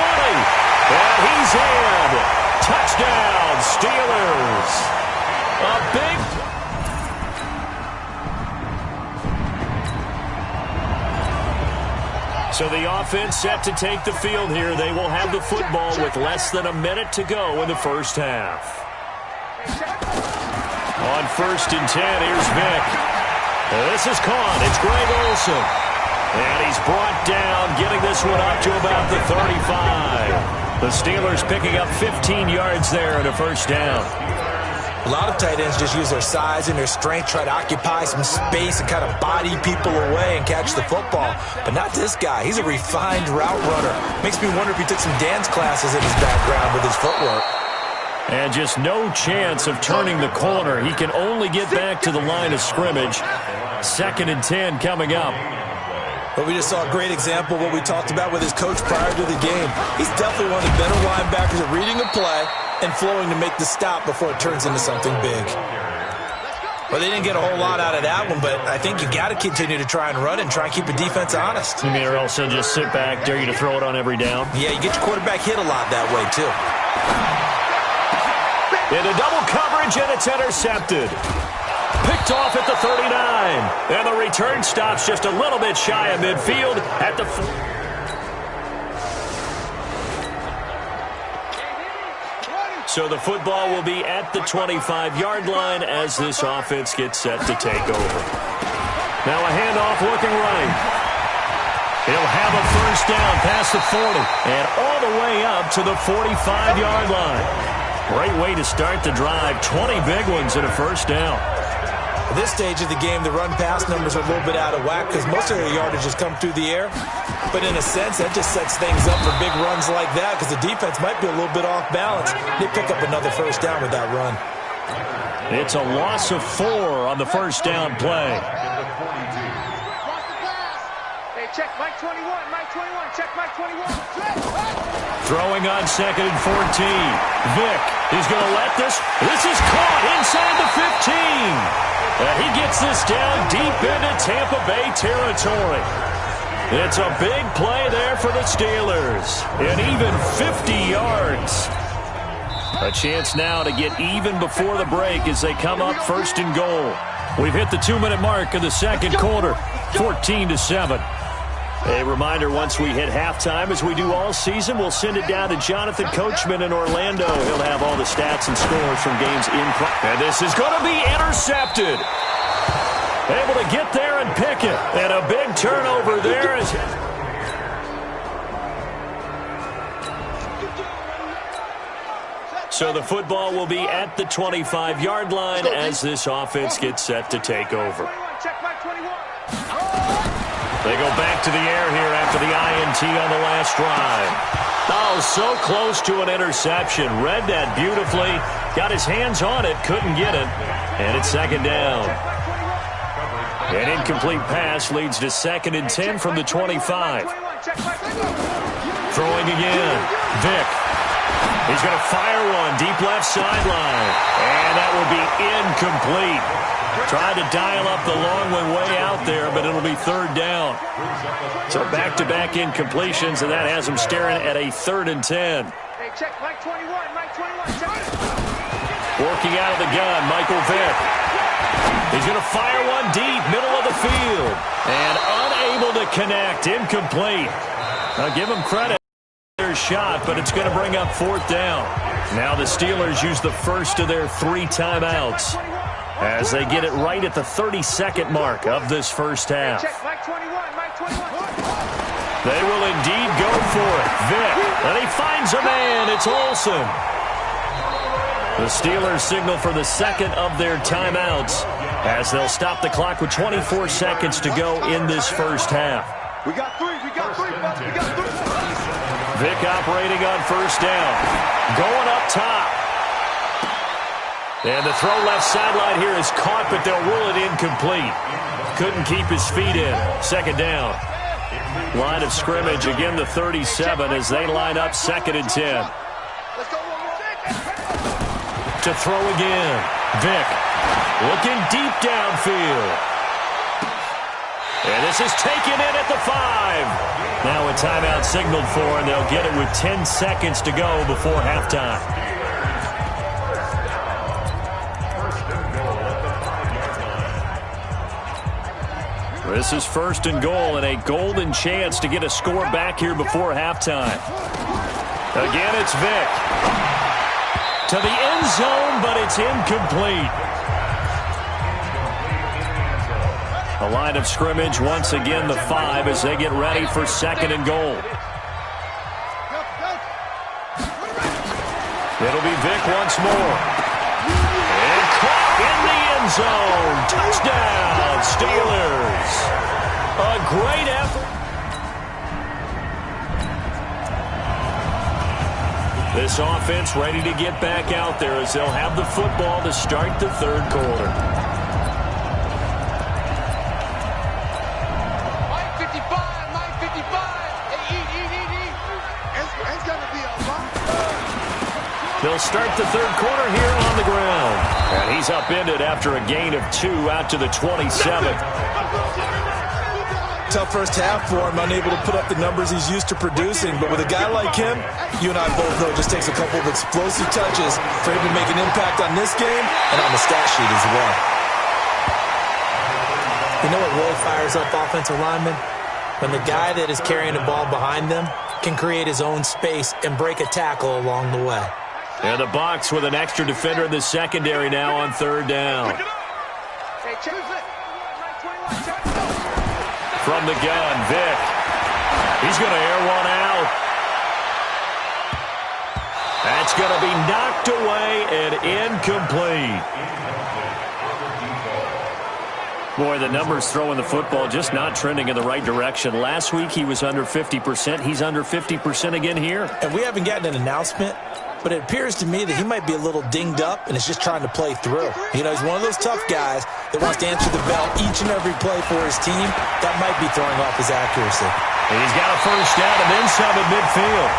And he's in. Touchdown, Steelers. A big... So the offense set to take the field here. They will have the football with less than a minute to go in the first half. On 1st and 10, here's Vick. This is caught. It's Greg Olsen. And he's brought down, getting this one up to about the 35. The Steelers picking up 15 yards there at a first down. A lot of tight ends just use their size and their strength, try to occupy some space and kind of body people away and catch the football. But not this guy. He's a refined route runner. Makes me wonder if he took some dance classes in his background with his footwork. And just no chance of turning the corner. He can only get back to the line of scrimmage. 2nd and 10 coming up. But we just saw a great example of what we talked about with his coach prior to the game. He's definitely one of the better linebackers at reading a play and flowing to make the stop before it turns into something big. Well, they didn't get a whole lot out of that one, but I think you got to continue to try and run and try and keep the defense honest. You mean, or else he'll just sit back, dare you to throw it on every down? Yeah, you get your quarterback hit a lot that way, too. Into double coverage, and it's intercepted. Picked off at the 39. And the return stops just a little bit shy of midfield at the... So the football will be at the 25-yard line as this offense gets set to take over. Now a handoff looking right. He'll have a first down past the 40 and all the way up to the 45-yard line. Great way to start the drive. 20 big ones and a first down. At this stage of the game, the run-pass numbers are a little bit out of whack because most of their yardage has come through the air. But in a sense, that just sets things up for big runs like that because the defense might be a little bit off balance. They pick up another first down with that run. It's a loss of 4 on the first down play. Hey, check Mike 21, Mike 21, check Mike 21. Throwing on 2nd and 14. Vick is going to let this. This is caught inside the 15. He gets this down deep into Tampa Bay territory. It's a big play there for the Steelers. And even 50 yards. A chance now to get even before the break as they come up 1st and goal. We've hit the 2-minute mark of the second quarter. 14-7. A reminder, once we hit halftime, as we do all season, we'll send it down to Jonathan Coachman in Orlando. He'll have all the stats and scores from games in progress. And this is going to be intercepted. Able to get there and pick it. And a big turnover there. So the football will be at the 25-yard line as this offense gets set to take over. They go back to the air here after the INT on the last drive. Oh, so close to an interception. Read that beautifully. Got his hands on it. Couldn't get it. And it's second down. An incomplete pass leads to 2nd and 10 from the 25. Throwing again. Vick. He's going to fire one. Deep left sideline. And that will be incomplete. Tried to dial up the long one way out there, but it'll be 3rd down. So back-to-back incompletions, and that has him staring at a 3rd and 10. Hey, check Mike 21, Mike 21, check it. Working out of the gun, Michael Vick. He's going to fire one deep, middle of the field. And unable to connect, incomplete. I'll give him credit. Their shot, but it's going to bring up 4th down. Now the Steelers use the first of their 3 timeouts as they get it right at the 32nd mark of this first half. They will indeed go for it. Vick, and he finds a man. It's Olsen. The Steelers signal for the 2nd of their timeouts as they'll stop the clock with 24 seconds to go in this first half. We got 3, we got 3, Bucks, we got 3. Vick operating on 1st down. Going up top. And the throw left sideline here is caught, but they'll rule it incomplete. Couldn't keep his feet in. 2nd down. Line of scrimmage, again the 37 as they line up 2nd and 10. To throw again. Vick looking deep downfield. And this is taken in at the 5. Now a timeout signaled for, and they'll get it with 10 seconds to go before halftime. This is 1st and goal, and a golden chance to get a score back here before halftime. Again, it's Vick. To the end zone, but it's incomplete. A line of scrimmage, once again the 5 as they get ready for 2nd and goal. It'll be Vick once more. And caught in the end zone. Touchdown, Steelers. A great effort. This offense ready to get back out there as they'll have the football to start the 3rd quarter. They'll start the 3rd quarter here on the ground. And he's upended after a gain of 2 out to the 27. Tough first half for him, unable to put up the numbers he's used to producing. But with a guy like him, you and I both know it just takes a couple of explosive touches for him to make an impact on this game and on the stat sheet as well. You know what really fires up offensive linemen? When the guy that is carrying the ball behind them can create his own space and break a tackle along the way. And the Bucs with an extra defender in the secondary now on 3rd down. From the gun, Vick. He's going to air one out. That's going to be knocked away and incomplete. Boy, the numbers throwing the football just not trending in the right direction. Last week he was under 50%. He's under 50% again here. And we haven't gotten an announcement, but it appears to me that he might be a little dinged up and is just trying to play through. You know, he's one of those tough guys that wants to answer the bell each and every play for his team. That might be throwing off his accuracy. And he's got a 1st down and then some at midfield.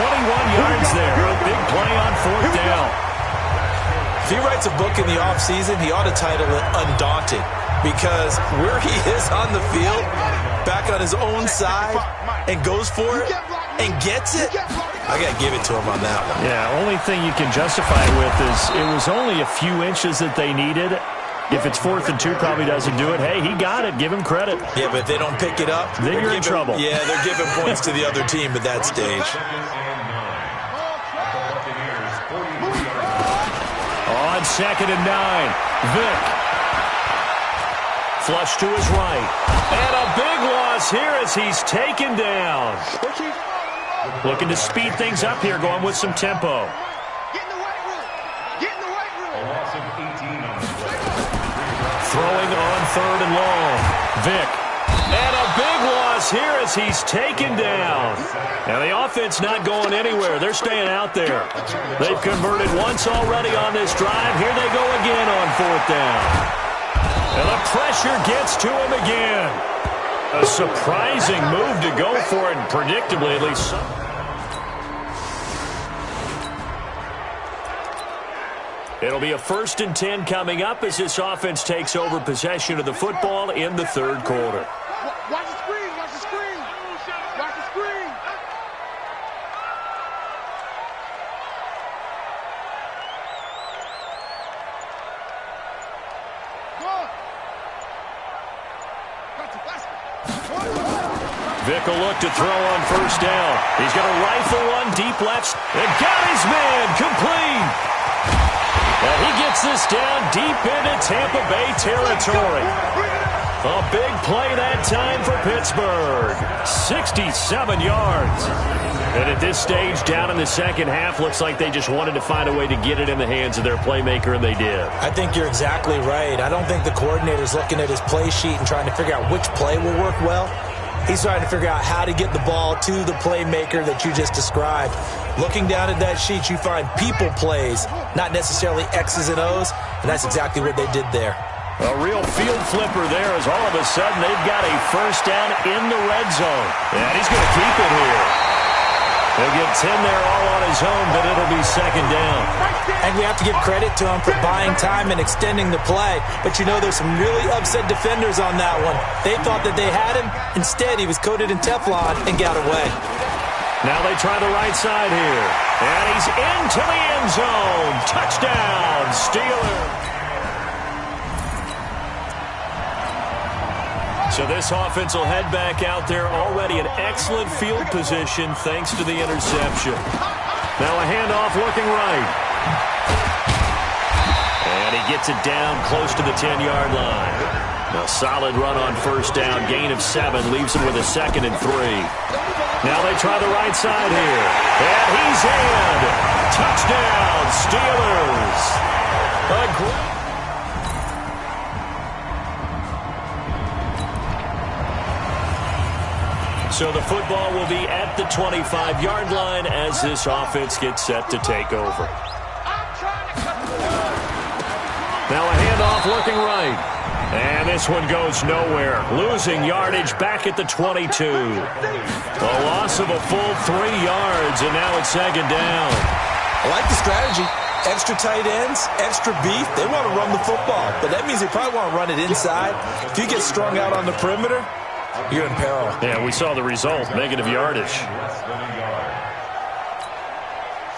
21 yards there. A big play on 4th down. If he writes a book in the offseason, he ought to title it Undaunted, because where he is on the field, back on his own side, and goes for it and gets it, I got to give it to him on that one. Yeah, only thing you can justify it with is it was only a few inches that they needed. If it's 4th and 2, probably doesn't do it. Hey, he got it. Give him credit. Yeah, but if they don't pick it up, then you're in trouble. Yeah, they're giving points to the other team at that stage. On 2nd and 9, Vick. Flush to his right. And a big loss here as he's taken down. Looking to speed things up here, going with some tempo. Throwing on 3rd and long. Vick. And a big loss here as he's taken down. And the offense not going anywhere. They're staying out there. They've converted once already on this drive. Here they go again on 4th down. And the pressure gets to him again. A surprising move to go for it, and predictably at least. It'll be a 1st and 10 coming up as this offense takes over possession of the football in the 3rd quarter. Watch the screen, watch the screen. Watch the screen. Vick will look to throw on 1st down. He's going to rifle one deep left and got his man complete. And he gets this down deep into Tampa Bay territory. A big play that time for Pittsburgh. 67 yards. And at this stage, down in the 2nd half, looks like they just wanted to find a way to get it in the hands of their playmaker, and they did. I think you're exactly right. I don't think the coordinator's looking at his play sheet and trying to figure out which play will work well. He's trying to figure out how to get the ball to the playmaker that you just described. Looking down at that sheet, you find people plays, not necessarily X's and O's, and that's exactly what they did there. A real field flipper there as all of a sudden they've got a 1st down in the red zone. And he's going to keep it here. He'll get 10 there all on his own, but it'll be 2nd down. And we have to give credit to him for buying time and extending the play. But you know there's some really upset defenders on that one. They thought that they had him. Instead, he was coated in Teflon and got away. Now they try the right side here. And he's into the end zone. Touchdown, Steelers. So this offense will head back out there, already in excellent field position thanks to the interception. Now a handoff looking right. And he gets it down close to the 10-yard line. A solid run on 1st down, gain of 7, leaves him with a 2nd and 3. Now they try the right side here. And he's in. Touchdown, Steelers. A great... So the football will be at the 25-yard line as this offense gets set to take over. Now a handoff looking right. And this one goes nowhere. Losing yardage back at the 22. A loss of a full 3 yards, and now it's 2nd down. I like the strategy. Extra tight ends, extra beef. They want to run the football, but that means they probably want to run it inside. If you get strung out on the perimeter, you're in peril. Yeah, we saw the result, negative yardage.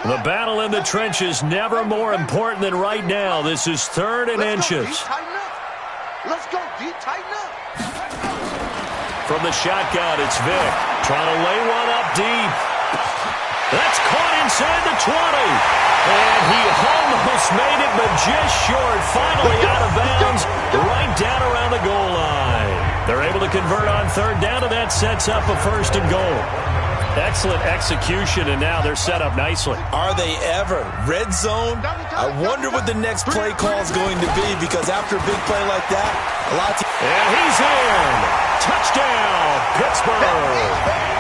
The battle in the trenches never more important than right now. This is 3rd and inches. Let's go, D, tighten up. From the shotgun, it's Vick. Trying to lay one up deep. That's caught inside the 20. And he almost made it, but just short. Finally out of bounds, right down around the goal line. They're able to convert on 3rd down, and that sets up a 1st and goal. Excellent execution, and now they're set up nicely. Are they ever? Red zone? I wonder what the next play call is going to be, because after a big play like that, a lot of and he's in. Touchdown, Pittsburgh.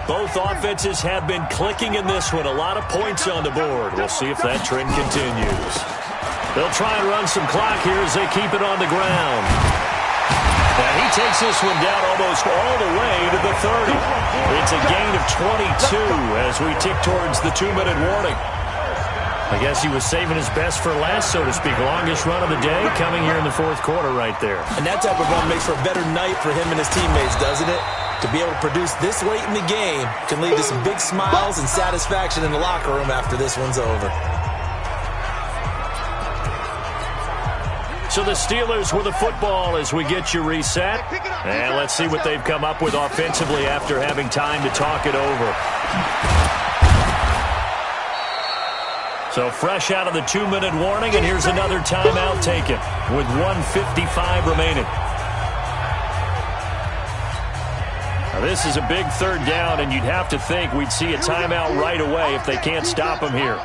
Both offenses have been clicking in this one. A lot of points on the board. We'll see if that trend continues. They'll try and run some clock here as they keep it on the ground. And he takes this one down almost all the way to the 30. It's a gain of 22 as we tick towards the 2-minute warning. I guess he was saving his best for last, so to speak. Longest run of the day coming here in the 4th quarter right there. And that type of run makes for a better night for him and his teammates, doesn't it? To be able to produce this late in the game can lead to some big smiles and satisfaction in the locker room after this one's over. So the Steelers with the football as we get you reset. And let's see what they've come up with offensively after having time to talk it over. So fresh out of the 2-minute warning, and here's another timeout taken with 1:55 remaining. Now this is a big third down, and you'd have to think we'd see a timeout right away if they can't stop him here.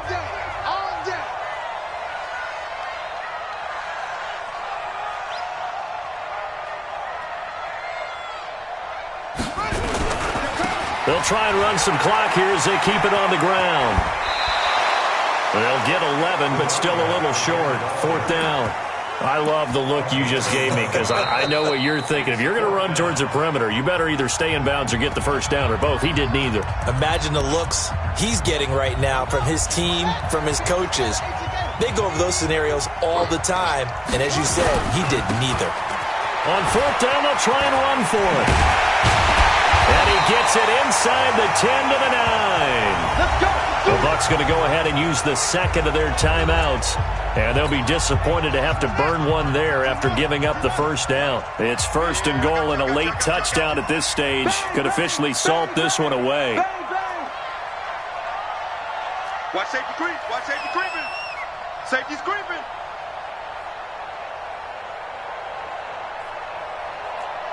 They'll try and run some clock here as they keep it on the ground. They'll get 11, but still a little short. 4th down. I love the look you just gave me because I know what you're thinking. If you're going to run towards the perimeter, you better either stay in bounds or get the first down, or both. He did neither. Imagine the looks he's getting right now from his team, from his coaches. They go over those scenarios all the time, and as you said, he did neither. On 4th down, they'll try and run for it. And he gets it inside the 10 to the 9. Let's go. The Bucs going to go ahead and use the second of their timeouts. And they'll be disappointed to have to burn one there after giving up the first down. It's 1st and goal, and a late touchdown at this stage could officially salt this one away. Watch safety creep. Watch safety creeping. Safety's creeping.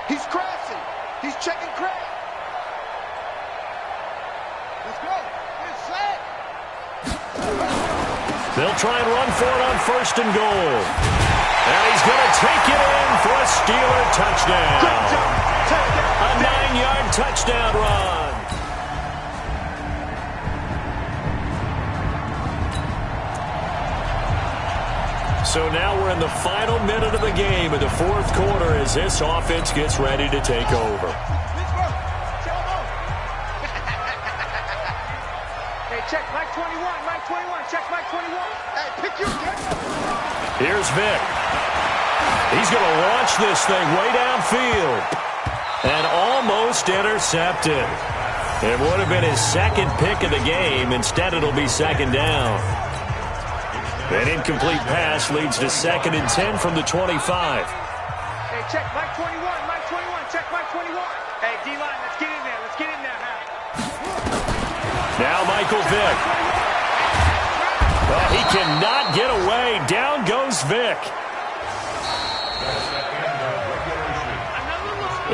He's crashing. He's checking crash. Let's go. It's set. They'll try and run for it on 1st and goal. And he's going to take it in for a Steeler touchdown. A 9-yard touchdown run. So now we're in the final minute of the game in the 4th quarter as this offense gets ready to take over. Hey, check Mike 21. Mike 21. Check Mike 21. Hey, pick your game. Here's Vic. He's going to launch this thing way downfield. And almost intercepted. It would have been his second pick of the game. Instead, it'll be 2nd down. An incomplete pass leads to 2nd and 10 from the 25. Hey, check Mike 21. Mike 21. Check Mike 21. Hey, D-line, let's get in there. Let's get in there, man. Now Michael Vick. Well, he cannot get away. Down goes Vick.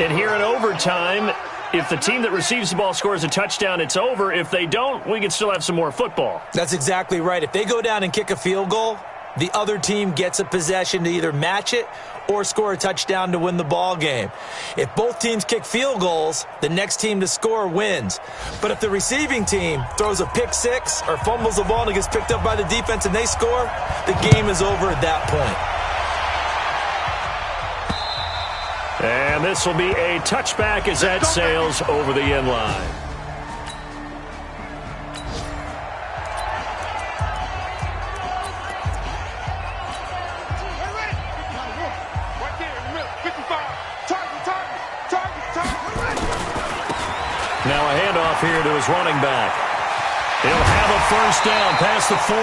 And here in overtime, if the team that receives the ball scores a touchdown, it's over. If they don't, we can still have some more football. That's exactly right. If they go down and kick a field goal, the other team gets a possession to either match it or score a touchdown to win the ball game. If both teams kick field goals, the next team to score wins. But if the receiving team throws a pick six or fumbles the ball and it gets picked up by the defense and they score, the game is over at that point. And this will be a touchback as that sails over the end line. Now a handoff here to his running back. He'll have a first down past the 40.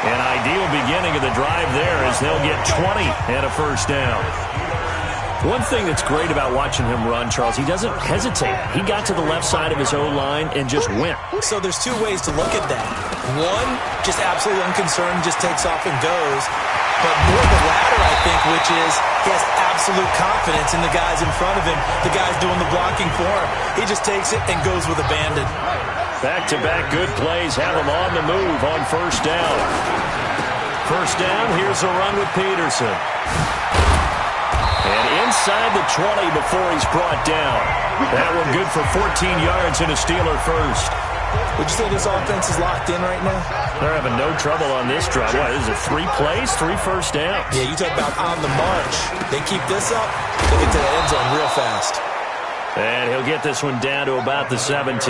An ideal beginning of the drive there as they'll get 20 and a first down. One thing that's great about watching him run, Charles, he doesn't hesitate. He got to the left side of his O-line and just went. So there's two ways to look at that. One, just absolutely unconcerned, just takes off and goes. But more the latter, I think, which is he has absolute confidence in the guys in front of him, the guys doing the blocking for him. He just takes it and goes with abandon. Back-to-back good plays have him on the move on first down. First down, here's a run with Peterson. And inside the 20 before he's brought down. That one good for 14 yards and a Steeler first. Would you say this offense is locked in right now? They're having no trouble on this drive. What, is it 3 plays, 3 first downs? Yeah, you talk about on the march. They keep this up, they get to the end zone real fast. And he'll get this one down to about the 17.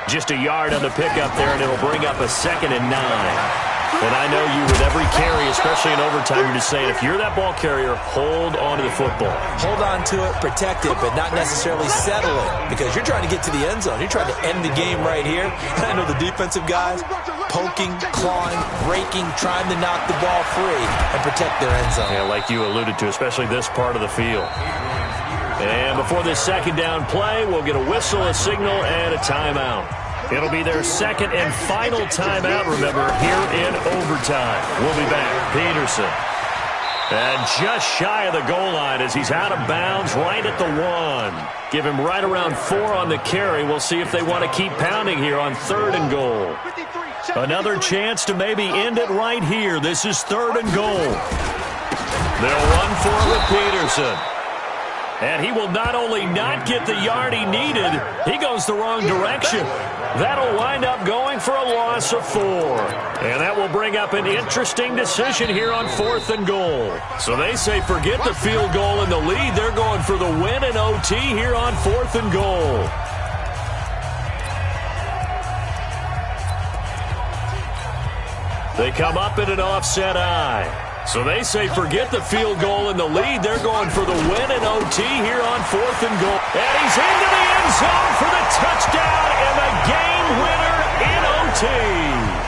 Just a yard on the pickup there, and it'll bring up a 2nd and 9. And I know you with every carry, especially in overtime, you're just saying, if you're that ball carrier, hold on to the football. Hold on to it, protect it, but not necessarily settle it. Because you're trying to get to the end zone. You're trying to end the game right here. And I know the defensive guys poking, clawing, breaking, trying to knock the ball free and protect their end zone. Yeah, like you alluded to, especially this part of the field. And before this second down play, we'll get a whistle, a signal, and a timeout. It'll be their second and final timeout, remember, here in overtime. We'll be back. Peterson. And just shy of the goal line as he's out of bounds right at the 1. Give him right around 4 on the carry. We'll see if they want to keep pounding here on 3rd and goal. Another chance to maybe end it right here. This is 3rd and goal. They'll run for it with Peterson. And he will not only not get the yard he needed, he goes the wrong direction. That'll wind up going for a loss of 4. And that will bring up an interesting decision here on 4th and goal. So they say forget the field goal and the lead. They're going for the win in OT here on 4th and goal. They come up in an offset eye. So they say forget the field goal and the lead. They're going for the win in OT here on 4th and goal. And he's into the end zone for the touchdown and the game winner in OT.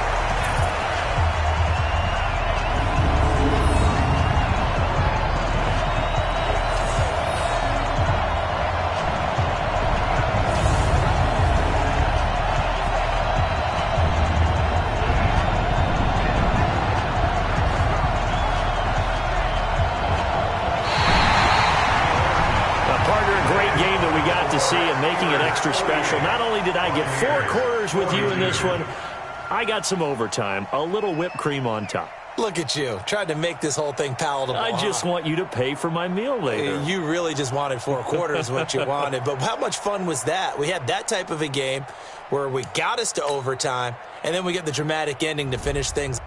See and making it extra special. Not only did I get 4 quarters with you in this one, I got some overtime, a little whipped cream on top. Look at you, tried to make this whole thing palatable. I just want you to pay for my meal later. You really just wanted 4 quarters what you wanted, but how much fun was that? We had that type of a game where we got us to overtime, and then we get the dramatic ending to finish things.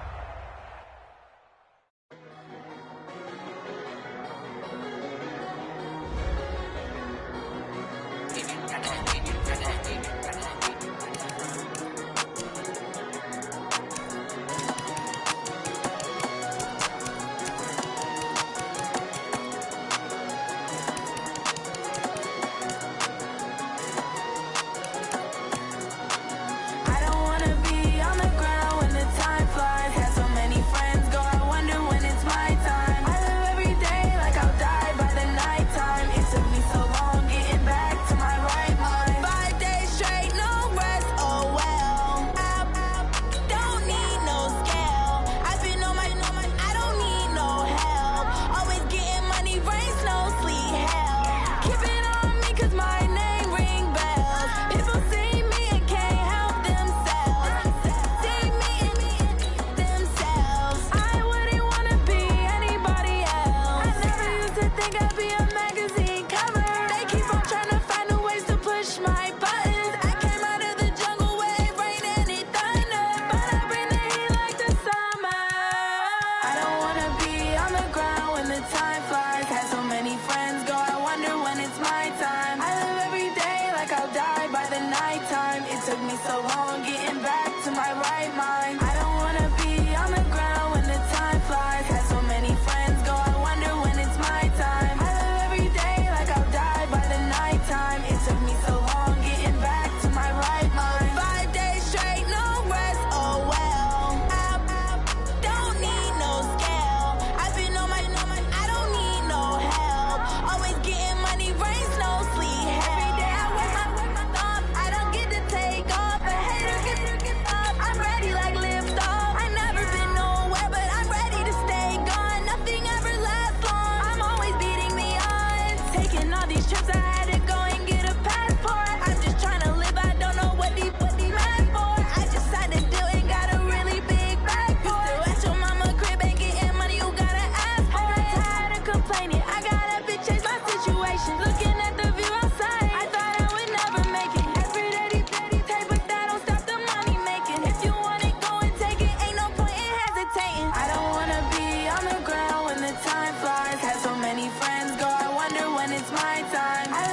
Time flies, had so many friends go, I wonder when it's my time.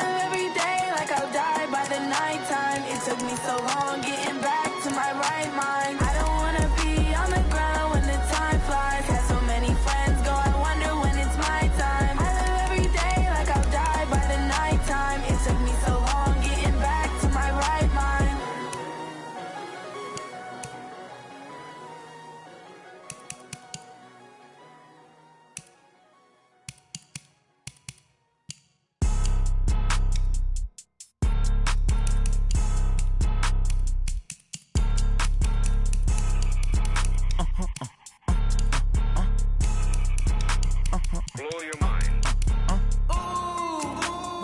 blow your mind. Ooh,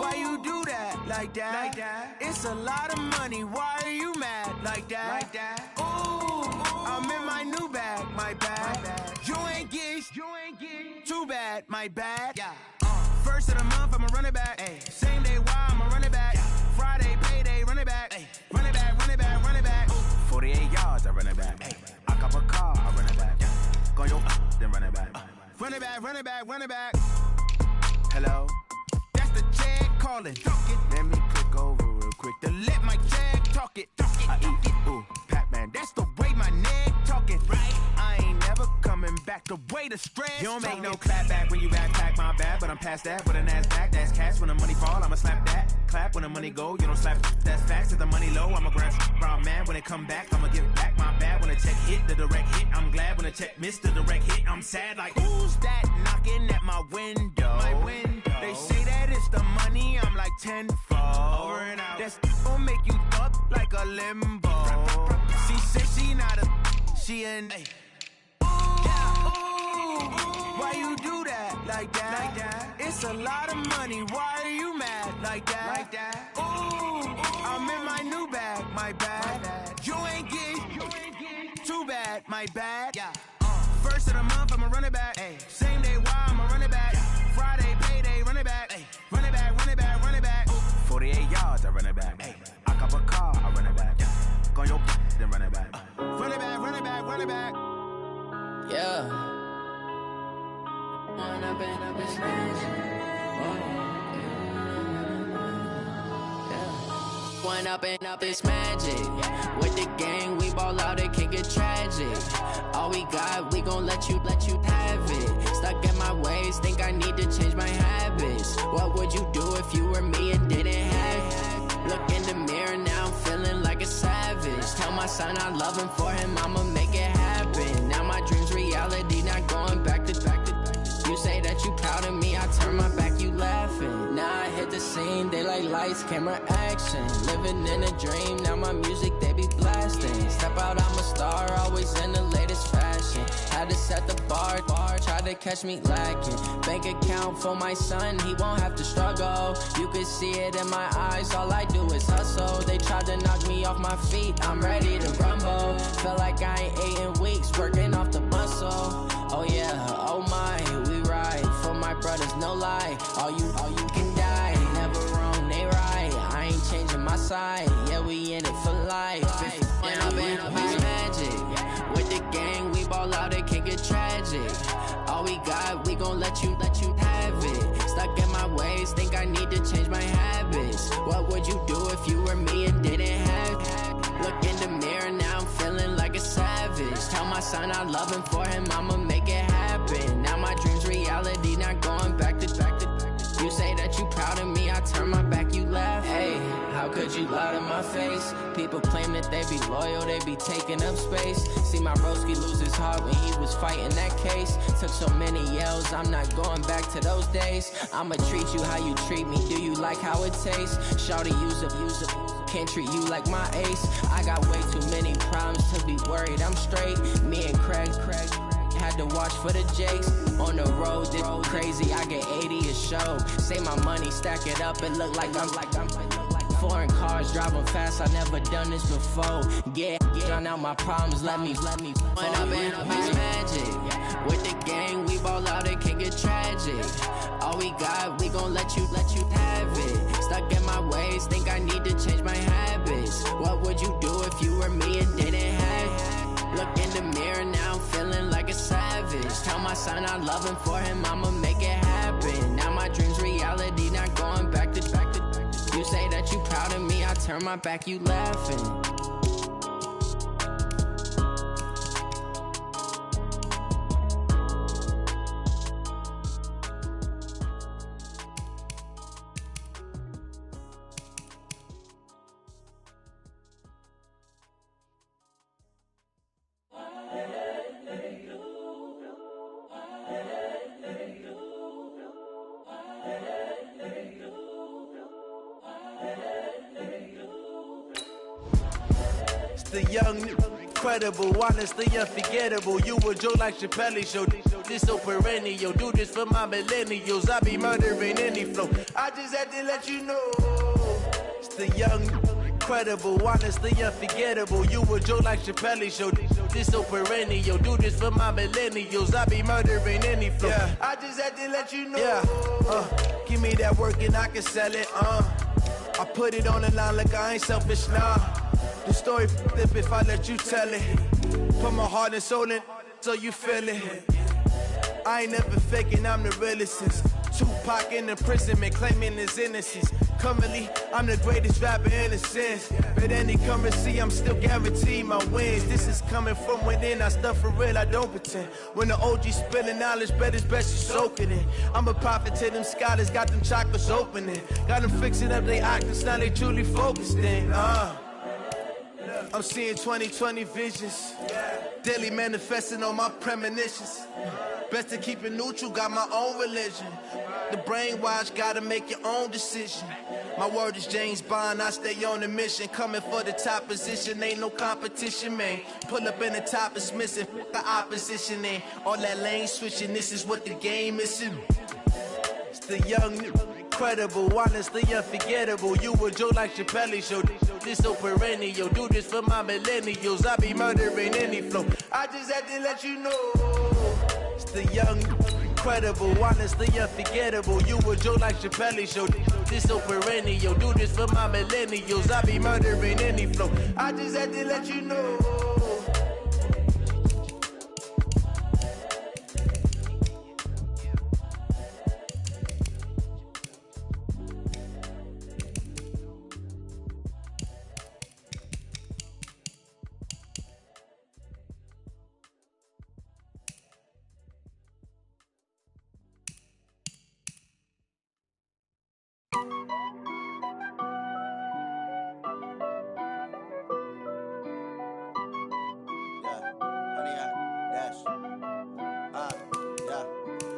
why you do that? Like that? It's a lot of money. Why are you mad? Like that? Ooh, I'm in my new bag. My bad. You ain't get too bad. My bad. Yeah. First of the month, I'ma run it back. Ay. Same day, why I'ma run it back. Friday, payday, run it back. Ay. Run it back, run it back, run it back. 48 yards, I run it back. Ay. I cop a car, I run it back. Go yo, then run it back. Run it back, run it back, run it back. Hello? That's the jag calling. Let me click over real quick to let my jag talk it. I eat it, ooh, Pac-Man. That's the way my neck talking. Right? I ain't never coming back the way the stress. You don't make no clap back when you backpack, my bad, but I'm past that. With a NASDAQ, that's cash. When the money fall, I'ma slap that. Clap when the money go, you don't slap. That's facts. If the money low, I'ma grab brown man. When it come back, I'ma give back my bad. When the check hit, the direct hit, I'm glad. When the check missed the direct hit, I'm sad. Like, who's that knocking at my window? My window. They say that it's the money, I'm like tenfold. Over and out. That's gon' make you up like a limbo. She said she not a, she an. Why you do that? Like that? It's a lot of money. Why are you mad? Like that? Ooh, I'm in my new bag. My bad. You ain't get too bad. My bad. Yeah. First of the month, I'ma run it back. Ay. Same day, why I'ma run it back. Friday, payday, run it back. Ay. Run it back, run it back, run it back. 48 yards, I run it back. Ay. I cop a car, I run it back. Go yo, then run it back. Run it back, run it back, run it back. Yeah. When I've been up this When up and up this magic. With the gang, we ball out, it can get tragic. All we got, we gon' let you have it. Stuck in my ways, think I need to change my habits. What would you do if you were me and didn't have it? Look in the mirror, now I'm feeling like a savage. Tell my son I love him, for him I'ma make it happen. Now my dream's reality, not going back to. You say that you proud of me, I turn my back, you laughing. Now I hit the scene, they like lights, camera, action. Living in a dream, now my music, they be blasting. Step out, I'm a star, always in the latest fashion. Had to set the bar, try to catch me lacking. Bank account for my son, he won't have to struggle. You can see it in my eyes, all I do is hustle. They tried to knock me off my feet, I'm ready to rumble. Feel like I ain't ate in weeks, working off the muscle. Oh yeah, oh my, we ride for my brothers, no lie. All you can die, never wrong, they right. I ain't changing my side, yeah, we in it for life. When I've been up this magic. With the gang, we ball out, it can get tragic. All we got, we gon' let you have it. Stuck in my ways, think I need to change my habits. What would you do if you were me and didn't have it? Look in the mirror, now I'm feeling like a savage. Tell my son I love him, for him I'ma make it happen. Now my dream's reality, not going back to. You say that you proud of me, I turn my back, you laugh. Hey, how could you lie to my face? People claim that they be loyal, they be taking up space. See my broski lose his heart when he was fighting that case. Took so many yells, I'm not going back to those days. I'ma treat you how you treat me, do you like how it tastes? Shawty, use up, can't treat you like my ace. I got way too many problems to be worried, I'm straight. Me and Craig had to watch for the Jakes. On the road, this crazy, I get 80 a show. Say my money, stack it up, it look like I'm foreign cars, driving fast, I never done this before. Yeah, drown out my problems, let me When I've been up this magic. With the gang, we ball out, it can get tragic. All we got, we gon' let you have it. Stuck in my ways, think I need to change my habits. What would you do if you were me and didn't have it? Look in the mirror, now I'm feeling like a savage. Tell my son I love him, for him I'ma make it happen. Now my dream's reality, not going back to. You say that you proud of me, I turn my back, you laughing. The young incredible, honestly unforgettable. You a joke like Chappelle Show. This so perennial. Do this for my millennials. I be murdering any flow. I just had to let you know. It's the young, incredible, honestly unforgettable. You a joke like Chappelle Show. This so perennial. Do this for my millennials. I be murdering any flow. Yeah. I just had to let you know. Yeah. Give me that work and I can sell it. I put it on the line like I ain't selfish, nah. The story flip if I let you tell it. Put my heart and soul in so you feel it. I ain't never faking, I'm the realest since Tupac in imprisonment, claiming his innocence. Currently, I'm the greatest rapper in a sense. But any currency, I'm still guaranteed my wins. This is coming from within, I stuff for real, I don't pretend. When the OG spilling knowledge, bet it's best you soak it in. I'm a prophet to them scholars, got them chakras opening. Got them fixing up they octaves, now they truly focused in. I'm seeing 2020 visions. Daily manifesting on my premonitions. Best to keep it neutral, got my own religion. The brainwash, gotta make your own decision. My word is James Bond, I stay on a mission. Coming for the top position, ain't no competition, man. Pull up in the top is missing, the opposition ain't. All that lane switching, this is what the game is. It's the young, incredible, honestly unforgettable. You a joke like Chappelle Show. This so perennial. Do this for my millennials. I be murdering any flow. I just had to let you know. It's the young, incredible, honestly unforgettable. You a joke like Chappelle Show. This so perennial. Do this for my millennials. I be murdering any flow. I just had to let you know.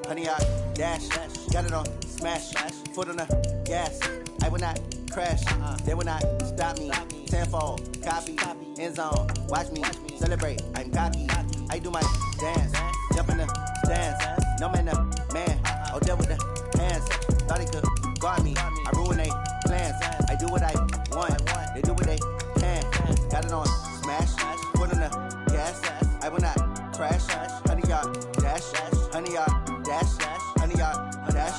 Honey, I dash, got it on smash, foot on the gas. I will not crash, they will not stop me. Tenfold, copy, end zone, watch me celebrate. I'm cocky, I do my dance, jump in the stands. No man, man, oh there with the hands. Thought he could guard me, I ruin they plans. I do what I want, they do what they can. Got it on smash, foot on the gas. I will not crash, honey, y'all dash, honey, y'all dash, honey, y'all dash,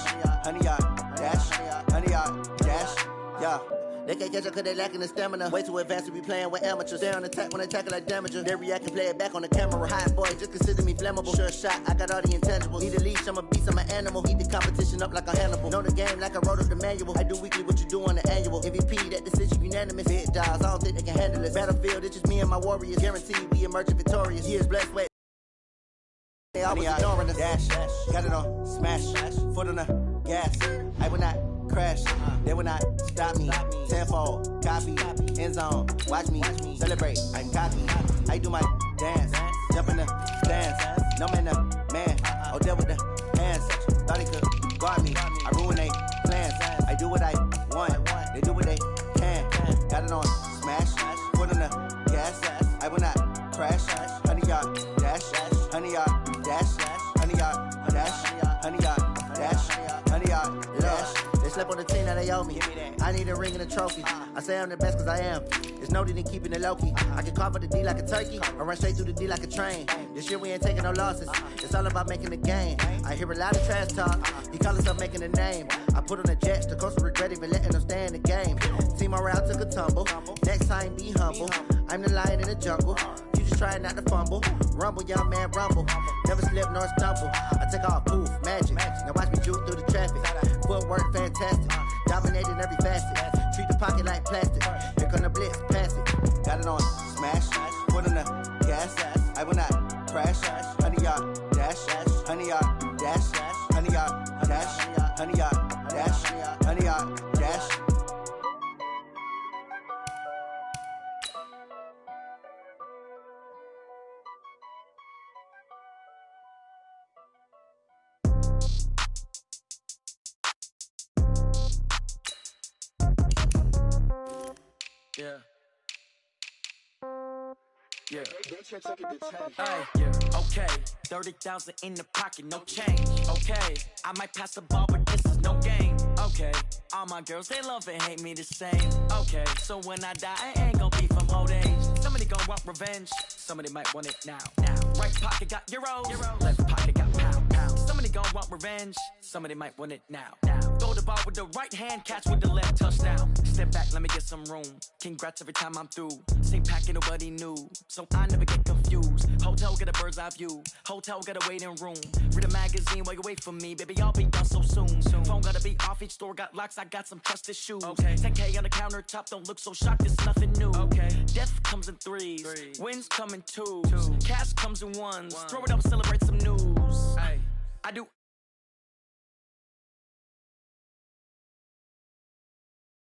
honey, y'all dash, honey, y'all dash, yeah. They can't catch up cause they lacking the stamina. Way too advanced to be playing with amateurs. They on attack when they tackle like damager. They react and play it back on the camera. Hot boy, just consider me flammable. Sure shot, I got all the intangibles. Need a leash, I'm a beast, I'm an animal. Eat the competition up like a Hannibal. Know the game like I wrote up the manual. I do weekly what you do on the annual. MVP, that decision unanimous. Big dogs, I don't think they can handle it. Battlefield, it's just me and my warriors. Guaranteed we emerge victorious. Years blessed, sweat. They always ignoring us. Dash, got it on smash, foot on the gas. I will not crash, they will not stop me. Tenfold, copy, end zone, watch me celebrate. I'm cocky, I do my dance, jump in the stands. No man, man, oh there with the hands. Thought he could guard me, I ruin they plans. I do what I want, they do what they can. Got it on smash, foot on the gas. I will not crash, honey y'all dash, honey y'all dash, honey y'all dash, honey y'all dash, honey y'all dash. They slept on the team that they owe me. I need a ring and a trophy. I say I'm the best cause I am. It's no need in keeping it low-key. I can carve up the D like a turkey or run straight through the D like a train. This year we ain't taking no losses. It's all about making the game. I hear a lot of trash talk. He call himself making a name. I put on the jets. The coach will regret even letting them stay in the game. Team morale took a tumble. Next time be humble. I'm the lion in the jungle. You just trying not to fumble. Rumble, young man, rumble. Never slip nor stumble. I take off, poof, magic. Now watch me juke through the traffic. Footwork fantastic. Dominating every facet. Treat the pocket like plastic. Here come the blitz, pass it. Got it on smash. Foot on the gas. I will not crash. Honey, y'all dash. Honey, y'all dash. Honey, y'all dash. Honey, y'all dash. Honey, y'all dash. Yeah. Yeah. Yeah. Okay. 30,000 in the pocket, no change. Okay. I might pass the ball, but this is no game. Okay. All my girls, they love and hate me the same. Okay. So when I die, I ain't gon' be from old age. Somebody gon' want revenge. Somebody might want it now. Right pocket got euros. Left pocket got pound. Somebody gon' want revenge. Somebody might want it now. Throw the ball with the right hand, catch with the left, touchdown. Step back, let me get some room. Congrats every time I'm through. Same packet, nobody knew, so I never get confused. Hotel get a bird's eye view. Hotel got a waiting room. Read a magazine while you wait for me, baby. I'll be done so soon. Phone gotta be off. Each store got locks. I got some trusted shoes. Okay. 10K on the countertop. Don't look so shocked. It's nothing new. Okay. Death comes in threes. Wins come in twos. Cash comes in ones. Throw it up, celebrate some news. Ay. I do